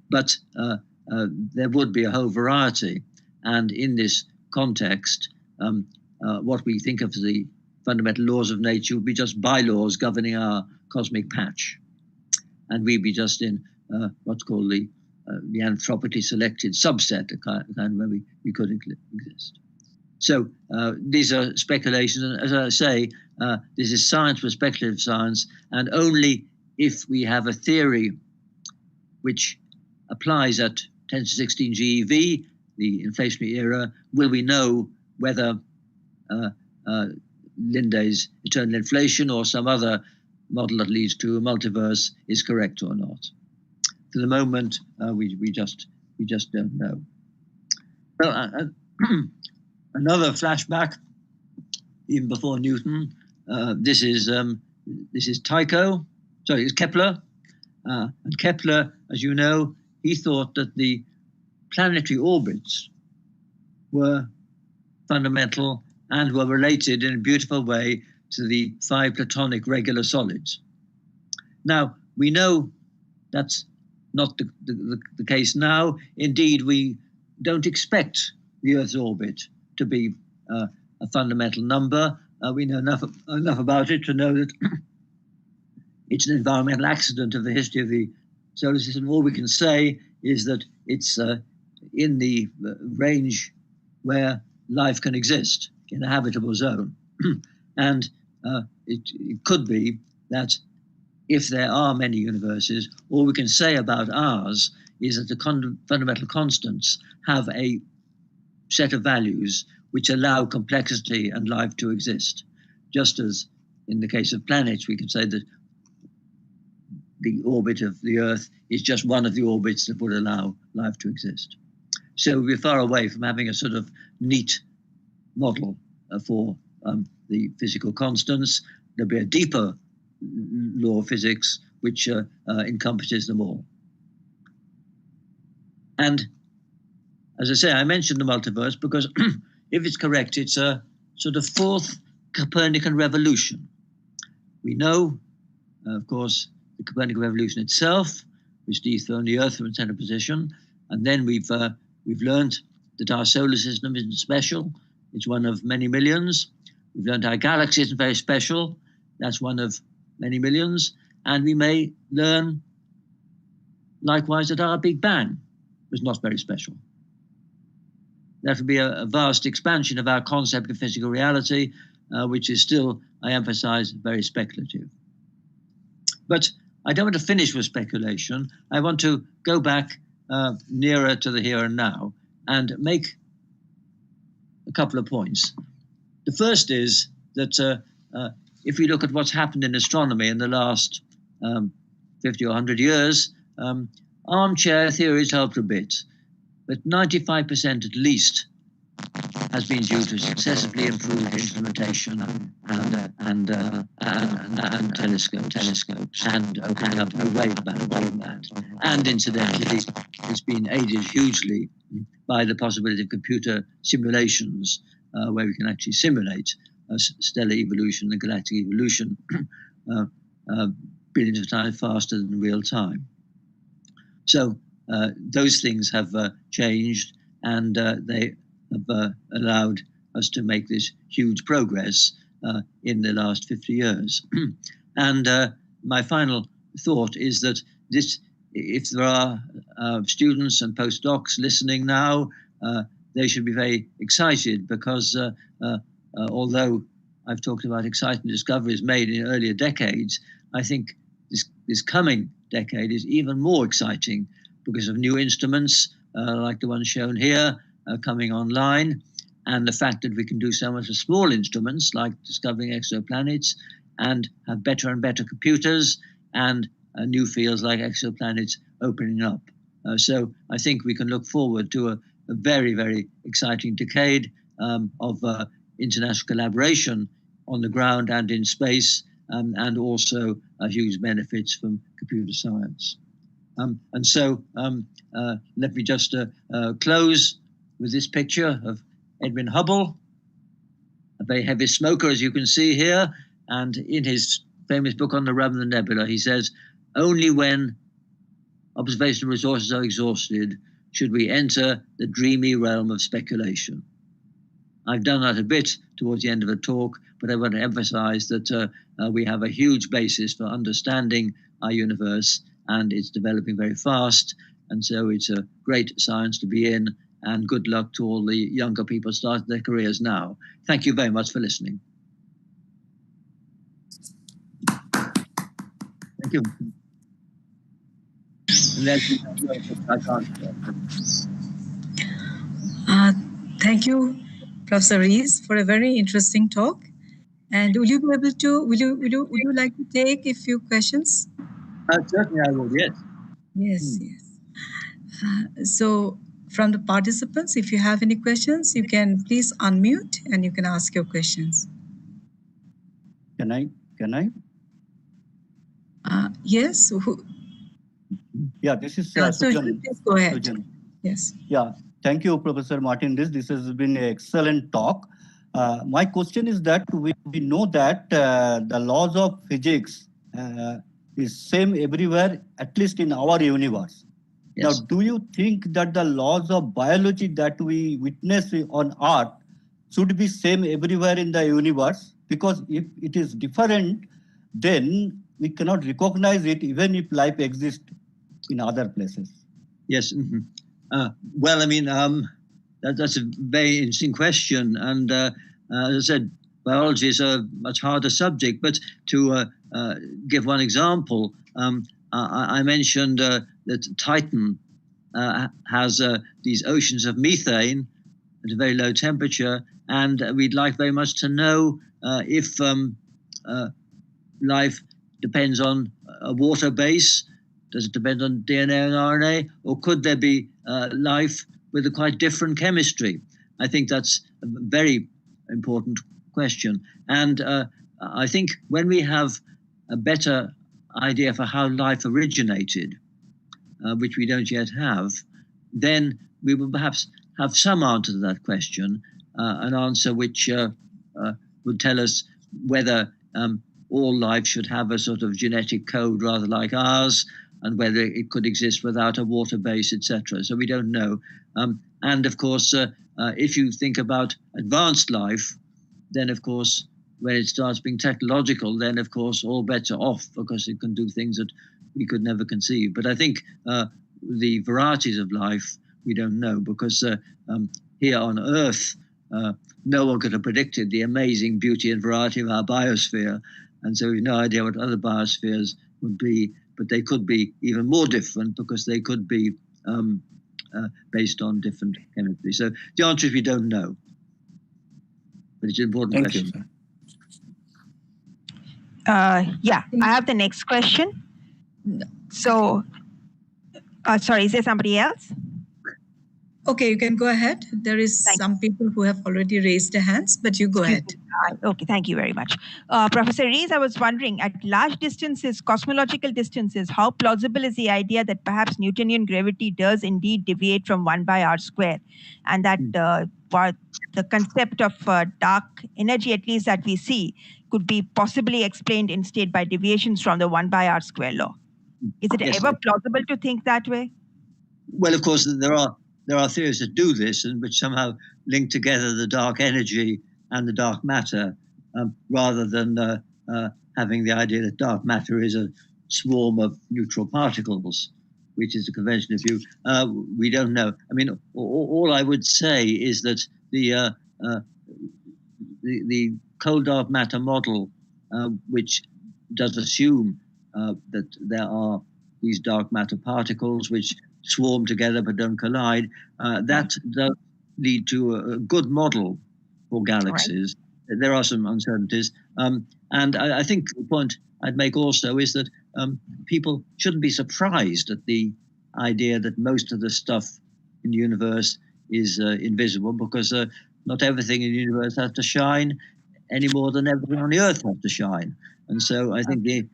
But there would be a whole variety. And in this context, what we think of as the fundamental laws of nature would be just bylaws governing our cosmic patch. And we'd be just in what's called the anthropically selected subset, a kind where we could exist. So these are speculations, and as I say, this is science for speculative science, and only if we have a theory which applies at 10 to 16 GeV, the inflationary era, will we know whether Linde's eternal inflation or some other model that leads to a multiverse is correct or not. For the moment, we just don't know. Well, another flashback, even before Newton. This is Tycho. Sorry, it's Kepler. And Kepler, as you know, he thought that the planetary orbits were fundamental and were related in a beautiful way to the 5 Platonic regular solids. Now, we know that's not the case now. Indeed, we don't expect the Earth's orbit to be a fundamental number. We know enough about it to know that it's an environmental accident of the history of the solar system. All we can say is that it's in the range where life can exist, in a habitable zone. And it could be that if there are many universes, all we can say about ours is that the fundamental constants have a set of values which allow complexity and life to exist. Just as in the case of planets, we can say that the orbit of the Earth is just one of the orbits that would allow life to exist. So we're far away from having a sort of neat model for the physical constants. There'll be a deeper law of physics which encompasses them all. And as I say, I mentioned the multiverse because if it's correct, it's a sort of 4th Copernican revolution. We know, of course, the Copernican revolution itself, which dethroned the Earth from its center position, and then we've learned that our solar system isn't special. It's one of many millions. We've learned our galaxy isn't very special. That's one of many millions. And we may learn, likewise, that our Big Bang was not very special. That would be a vast expansion of our concept of physical reality, which is still, I emphasize, very speculative. But I don't want to finish with speculation. I want to go back nearer to the here and now and make a couple of points. The first is that if we look at what's happened in astronomy in the last 50 or 100 years, armchair theories helped a bit, but 95% at least has been due to successively improved instrumentation and telescopes and opening up new wavebands. And incidentally, it's been aided hugely by the possibility of computer simulations, where we can actually simulate stellar evolution and galactic evolution billions of times faster than real time. So those things have changed, and they have allowed us to make this huge progress in the last 50 years. And my final thought is that if there are students and postdocs listening now, they should be very excited because although I've talked about exciting discoveries made in earlier decades, I think this coming decade is even more exciting because of new instruments like the one shown here coming online, and the fact that we can do so much with small instruments like discovering exoplanets and have better and better computers, and new fields like exoplanets opening up. So I think we can look forward to a very, very exciting decade of international collaboration on the ground and in space, and also huge benefits from computer science. And so let me just close with this picture of Edwin Hubble, a very heavy smoker, as you can see here. And in his famous book on the Realm of the Nebula, he says, only when observational resources are exhausted should we enter the dreamy realm of speculation. I've done that a bit towards the end of the talk, but I want to emphasize that we have a huge basis for understanding our universe, and it's developing very fast. And so it's a great science to be in, and good luck to all the younger people starting their careers now. Thank you very much for listening. Thank you. Thank you, Professor Rees, for a very interesting talk. And will you be able to? Would you like to take a few questions? Certainly, I will. Yes. Yes. Yes. So, from the participants, if you have any questions, you can please unmute and you can ask your questions. Can I? Yes. Yeah, this is Sujan, please go ahead. Sujan. Yes. Yeah. Thank you, Professor Martin Rees. This has been an excellent talk. My question is that we know that the laws of physics is same everywhere, at least in our universe. Yes. Now, do you think that the laws of biology that we witness on Earth should be same everywhere in the universe? Because if it is different, then we cannot recognize it even if life exists in other places. Yes. Mm-hmm. Well, I mean, that's a very interesting question. And as I said, biology is a much harder subject. But to give one example, I mentioned that Titan has these oceans of methane at a very low temperature. And we'd like very much to know if life depends on a water base. Does it depend on DNA and RNA? Or could there be life with a quite different chemistry? I think that's a very important question. And I think when we have a better idea for how life originated, which we don't yet have, then we will perhaps have some answer to that question, an answer which would tell us whether all life should have a sort of genetic code rather like ours, and whether it could exist without a water base, etc. So we don't know. And of course, if you think about advanced life, then of course, when it starts being technological, then of course all bets are off because it can do things that we could never conceive. But I think the varieties of life, we don't know, because here on Earth, no one could have predicted the amazing beauty and variety of our biosphere. And so we have no idea what other biospheres would be, but they could be even more different because they could be based on different chemistry. So the answer is we don't know. But it's an important question. Thank you, sir. Yeah, I have the next question. So, sorry, is there somebody else? Okay, you can go ahead. There is some people who have already raised their hands, but you go ahead. Okay, thank you very much. Professor Rees, I was wondering, at large distances, cosmological distances, how plausible is the idea that perhaps Newtonian gravity does indeed deviate from 1 by r square, and that the concept of dark energy, at least that we see, could be possibly explained instead by deviations from the 1 by r square law? Is it ever plausible to think that way? Well, of course, there are theories that do this and which somehow link together the dark energy and the dark matter, rather than having the idea that dark matter is a swarm of neutral particles, which is a conventional view. We don't know. I mean, all I would say is that the cold dark matter model, which does assume that there are these dark matter particles which swarm together but don't collide, that does lead to a good model for galaxies. Right. There are some uncertainties. And I think the point I'd make also is that people shouldn't be surprised at the idea that most of the stuff in the universe is invisible, because not everything in the universe has to shine any more than everything on the Earth has to shine. And so I think the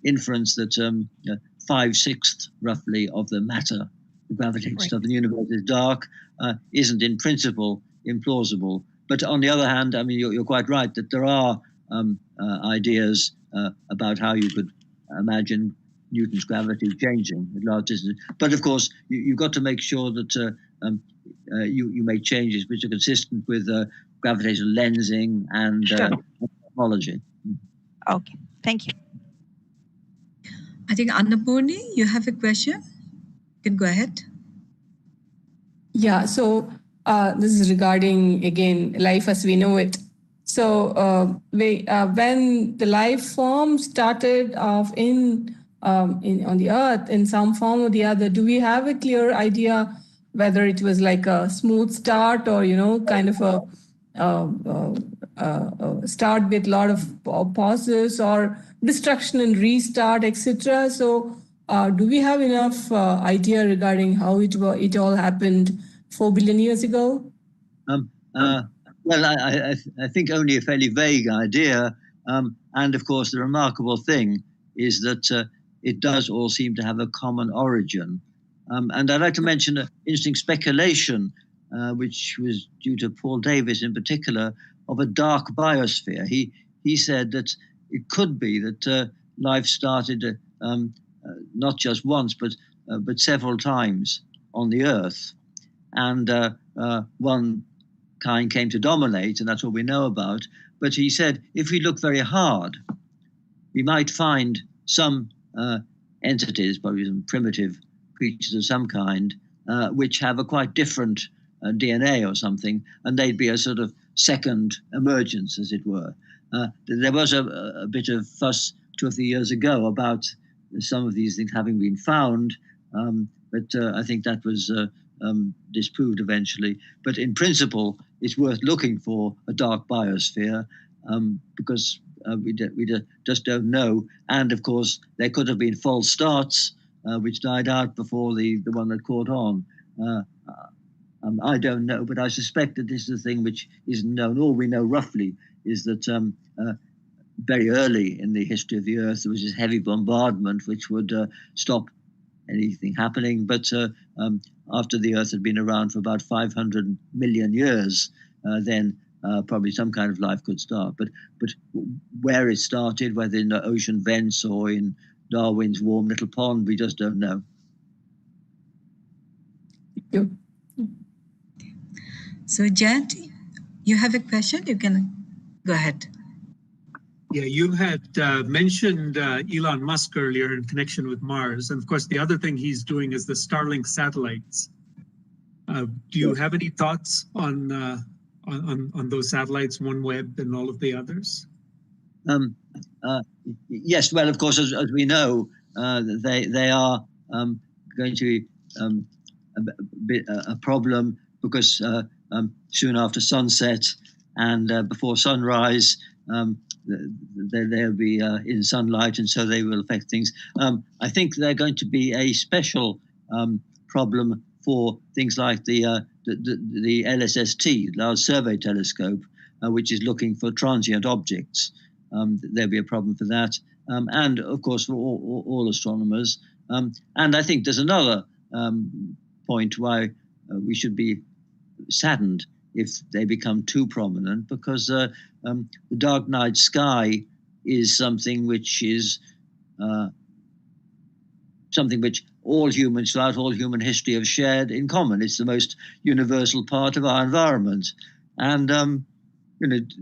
inference that 5/6 roughly of the matter, the gravitating stuff in the universe is dark, isn't in principle implausible. But on the other hand, I mean, you're quite right that there are ideas about how you could imagine Newton's gravity changing at large distances. But of course, you've got to make sure that you make changes which are consistent with gravitational lensing and cosmology. Okay, thank you. I think Annapurni, you have a question? You can go ahead. Yeah, so this is regarding, again, life as we know it. So when the life form started off on the Earth in some form or the other, do we have a clear idea whether it was like a smooth start or, kind of a start with a lot of pauses or destruction and restart, etc.? So do we have enough idea regarding how it all happened 4 billion years ago? Well, I think only a fairly vague idea. And of course, the remarkable thing is that it does all seem to have a common origin. And I'd like to mention an interesting speculation, which was due to Paul Davies in particular, of a dark biosphere. He said that it could be that life started not just once, but several times on the Earth, and one kind came to dominate, and that's what we know about. But he said if we look very hard, we might find some entities, probably some primitive creatures of some kind, which have a quite different DNA or something, and they'd be a sort of second emergence, as it were. There was a bit of fuss 2 or 3 years ago about some of these things having been found, but I think that was disproved eventually. But in principle, it's worth looking for a dark biosphere because we just don't know. And of course, there could have been false starts which died out before the one that caught on. I don't know, but I suspect that this is a thing which isn't known. All we know roughly is that very early in the history of the Earth, there was this heavy bombardment which would stop anything happening. But after the Earth had been around for about 500 million years, then probably some kind of life could start. But where it started, whether in the ocean vents or in Darwin's warm little pond, we just don't know. Yep. So, Jant, you have a question? You can go ahead. Yeah, you had mentioned Elon Musk earlier in connection with Mars. And of course, the other thing he's doing is the Starlink satellites. Do you have any thoughts on those satellites, OneWeb and all of the others? Yes, well, of course, as we know, they are going to be a problem because soon after sunset and before sunrise, they'll be in sunlight, and so they will affect things. I think they're going to be a special problem for things like the LSST, Large Survey Telescope, which is looking for transient objects. There'll be a problem for that, and of course for all astronomers. And I think there's another point why we should be saddened if they become too prominent, because the dark night sky is something which is something which all humans throughout all human history have shared in common. It's the most universal part of our environment, and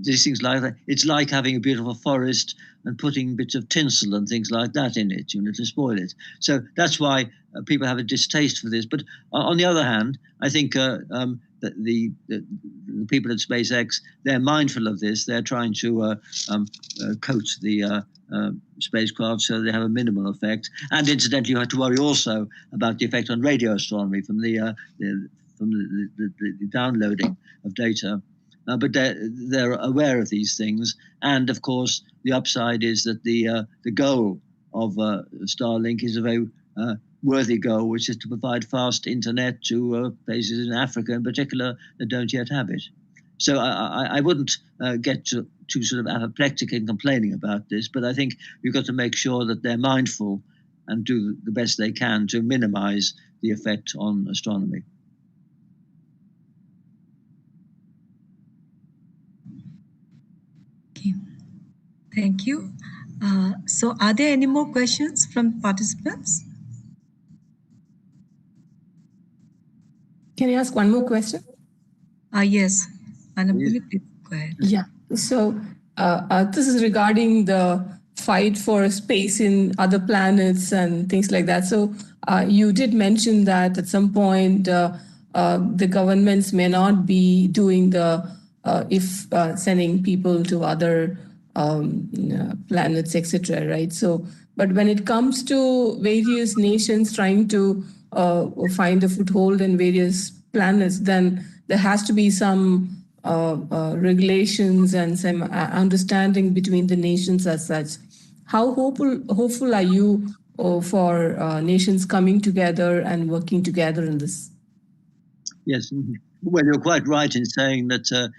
these things like that. It's like having a beautiful forest and putting bits of tinsel and things like that in it, to spoil it. So that's why people have a distaste for this. But on the other hand, I think that the people at SpaceX, they're mindful of this. They're trying to coat the spacecraft so they have a minimal effect. And incidentally, you have to worry also about the effect on radio astronomy from the downloading of data. But they're aware of these things, and of course, the upside is that the goal of Starlink is a very worthy goal, which is to provide fast internet to places in Africa, in particular, that don't yet have it. So I wouldn't get too sort of apoplectic in complaining about this, but I think you've got to make sure that they're mindful and do the best they can to minimize the effect on astronomy. Thank you. So are there any more questions from participants? Can I ask one more question? Yes. Annapurna, please go ahead. Yeah. So this is regarding the fight for space in other planets and things like that. So you did mention that at some point the governments may not be doing sending people to other planets, etc. Right? So, but when it comes to various nations trying to find a foothold in various planets, then there has to be some regulations and some understanding between the nations as such. How hopeful are you for nations coming together and working together in this? Yes, well, you're quite right in saying that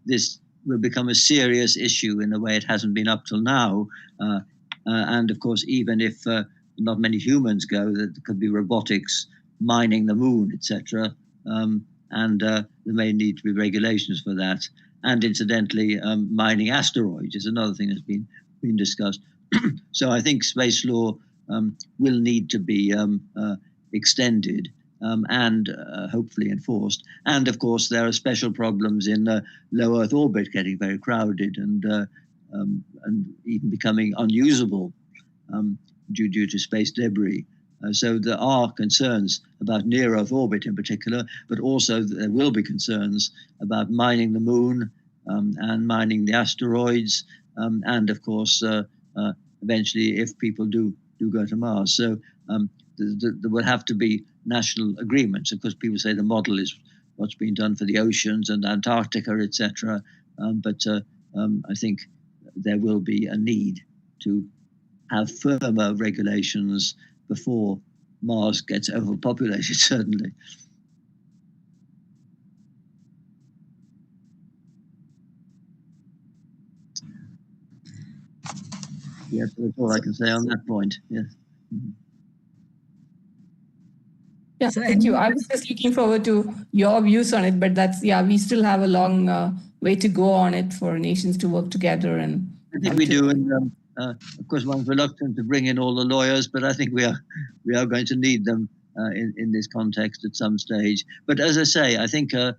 this will become a serious issue in a way it hasn't been up till now. And of course, even if not many humans go, there could be robotics mining the moon, etc. And there may need to be regulations for that. And incidentally, mining asteroids is another thing that's been discussed. So I think space law will need to be extended and hopefully enforced. And of course, there are special problems in low Earth orbit getting very crowded and even becoming unusable due to space debris. So there are concerns about near Earth orbit in particular, but also there will be concerns about mining the moon and mining the asteroids, and of course, eventually, if people do go to Mars. So there will have to be national agreements. Of course, people say the model is what's been done for the oceans and Antarctica, etc. But I think there will be a need to have firmer regulations before Mars gets overpopulated, certainly. Yes, that's all I can say on that point. Yes. Mm-hmm. Yeah, So thank you. I was just looking forward to your views on it, but we still have a long way to go on it for nations to work together. And I think we do, and of course, one's reluctant to bring in all the lawyers, but I think we are going to need them in this context at some stage. But as I say, I think the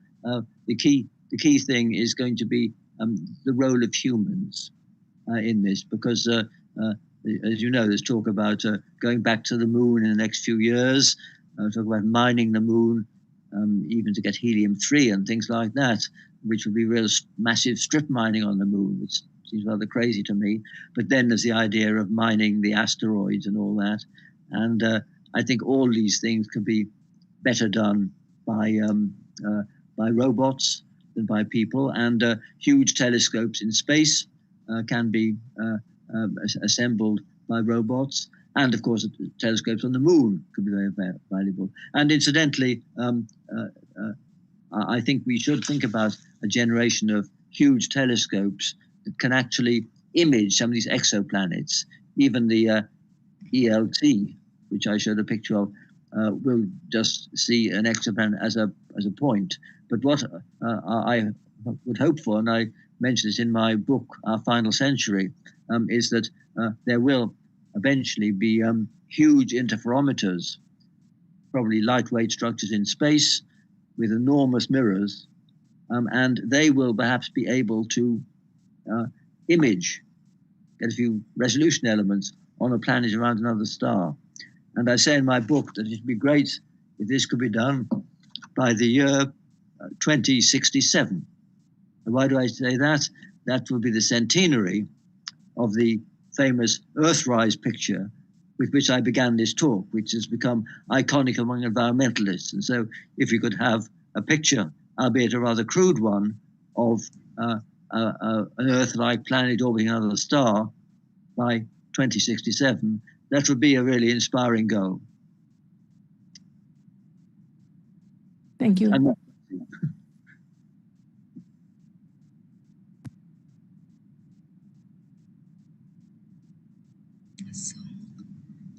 key thing is going to be the role of humans in this, because as you know, there's talk about going back to the moon in the next few years. Talk about mining the moon, even to get helium-3 and things like that, which would be real massive strip mining on the moon, which seems rather crazy to me. But then there's the idea of mining the asteroids and all that. And I think all these things could be better done by robots than by people. And huge telescopes in space can be assembled by robots. And of course, telescopes on the moon could be very valuable. And incidentally, I think we should think about a generation of huge telescopes that can actually image some of these exoplanets. Even the ELT, which I showed a picture of, will just see an exoplanet as a point. But what I would hope for, and I mentioned this in my book, Our Final Century, is that there will eventually be huge interferometers, probably lightweight structures in space with enormous mirrors, and they will perhaps be able to image, get a few resolution elements on a planet around another star. And I say in my book that it would be great if this could be done by the year 2067. And why do I say that? That will be the centenary of the famous Earthrise picture with which I began this talk, which has become iconic among environmentalists. And so if you could have a picture, albeit a rather crude one, of an Earth-like planet orbiting another star by 2067, that would be a really inspiring goal. Thank you.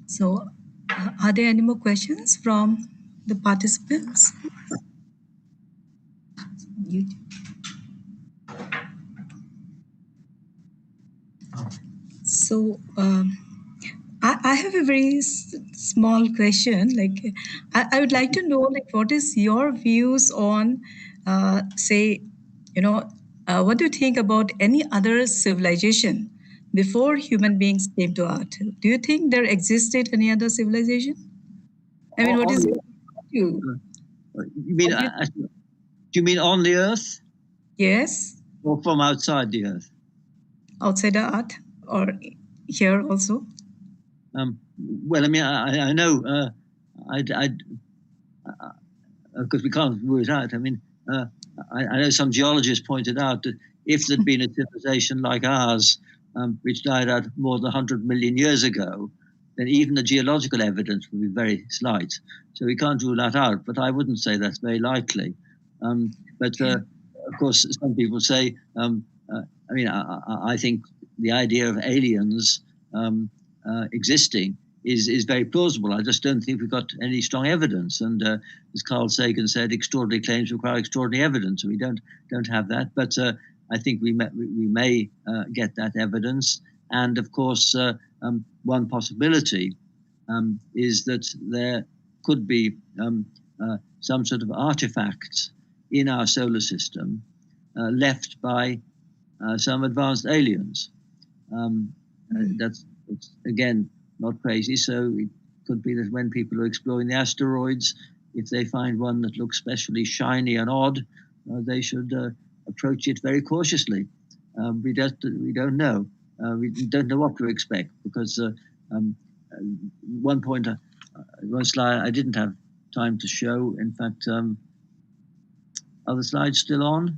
So are there any more questions from the participants? So I have a very small question. Like, I would like to know, like, what is your views on, say, what do you think about any other civilization before human beings came to Earth? Do you think there existed any other civilization? I mean, what is you? You mean, do you mean on the Earth? Yes. Or from outside the Earth? Outside the Earth, or here also? Well, I mean, I know, because we can't rule it out. I mean, I know some geologists pointed out that if there'd been a civilization like ours, which died out more than 100 million years ago, then even the geological evidence would be very slight. So we can't rule that out, but I wouldn't say that's very likely. But of course, some people say, I mean, I think the idea of aliens existing is very plausible. I just don't think we've got any strong evidence. And as Carl Sagan said, extraordinary claims require extraordinary evidence. We don't have that, but I think we may get that evidence. And of course, one possibility is that there could be some sort of artifacts in our solar system left by some advanced aliens. That's again not crazy. So it could be that when people are exploring the asteroids, if they find one that looks especially shiny and odd, they should approach it very cautiously. We don't know. We don't know what to expect, because one slide I didn't have time to show. In fact, are the slides still on?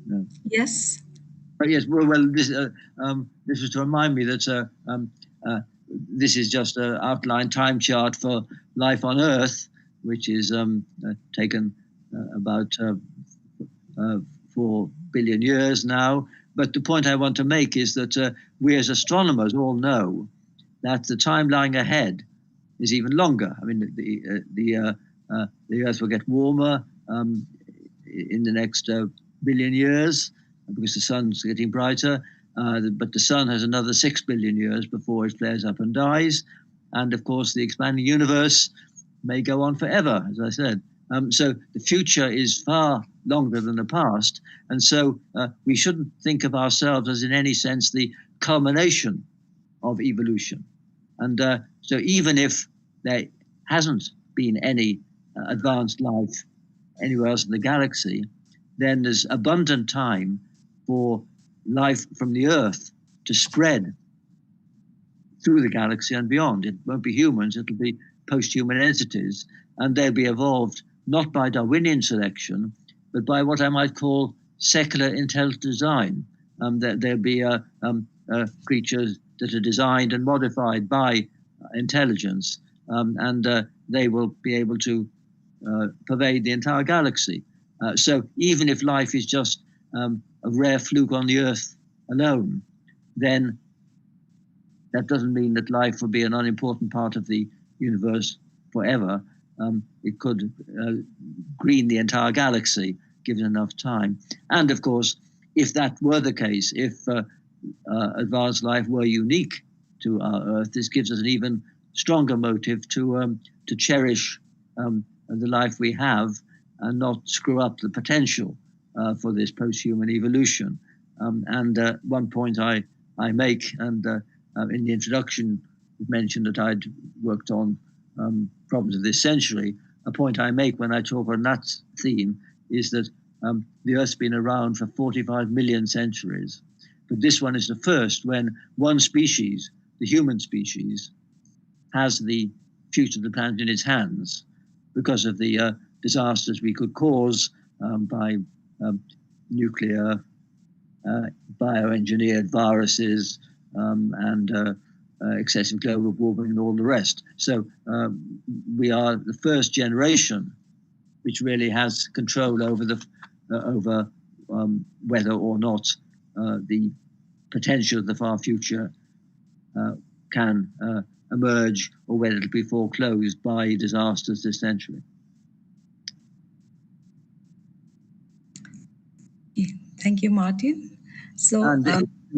No. Yes. Yes. Well, this was to remind me that this is just an outline time chart for life on Earth, which is taken about 4 billion years now. But the point I want to make is that we as astronomers all know that the time lying ahead is even longer. I mean, the Earth will get warmer in the next billion years because the sun's getting brighter. But the sun has another 6 billion years before it flares up and dies. And of course, the expanding universe may go on forever, as I said. So the future is far longer than the past. And so we shouldn't think of ourselves as in any sense the culmination of evolution. And so even if there hasn't been any advanced life anywhere else in the galaxy, then there's abundant time for life from the Earth to spread through the galaxy and beyond. It won't be humans, it'll be post-human entities, and they'll be evolved not by Darwinian selection, but by what I might call secular intelligent design. There'll be creatures that are designed and modified by intelligence, and they will be able to pervade the entire galaxy. So even if life is just a rare fluke on the Earth alone, then that doesn't mean that life will be an unimportant part of the universe forever. It could green the entire galaxy given enough time. And of course, if that were the case, if advanced life were unique to our Earth, this gives us an even stronger motive to cherish the life we have and not screw up the potential for this post-human evolution. And one point I make, and in the introduction it mentioned that I'd worked on problems of this century. A point I make when I talk on that theme is that the Earth's been around for 45 million centuries. But this one is the first when one species, the human species, has the future of the planet in its hands because of the disasters we could cause by nuclear, bioengineered viruses, and excessive global warming and all the rest. So we are the first generation which really has control over whether or not the potential of the far future can emerge, or whether it'll be foreclosed by disasters this century. Thank you, Martin. So, and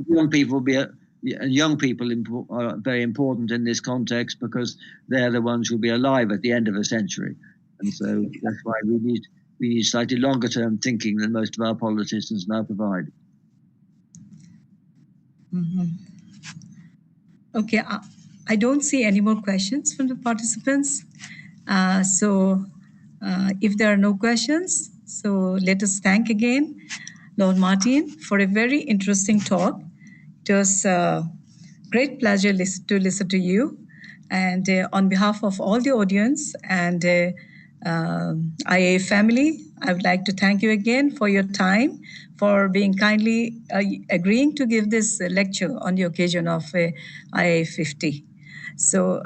young people will be young people are very important in this context because they're the ones who'll be alive at the end of a century, and so that's why we need slightly longer term thinking than most of our politicians now provide. Mm-hmm. Okay, I don't see any more questions from the participants. So if there are no questions, so let us thank again Lord Martin for a very interesting talk. It was a great pleasure to listen to you. And on behalf of all the audience and IIA family, I would like to thank you again for your time, for being kindly agreeing to give this lecture on the occasion of IIA50. So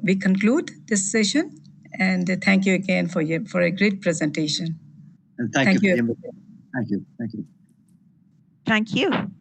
we conclude this session, and thank you again for a great presentation. And thank you. Thank you. Thank you. Thank you.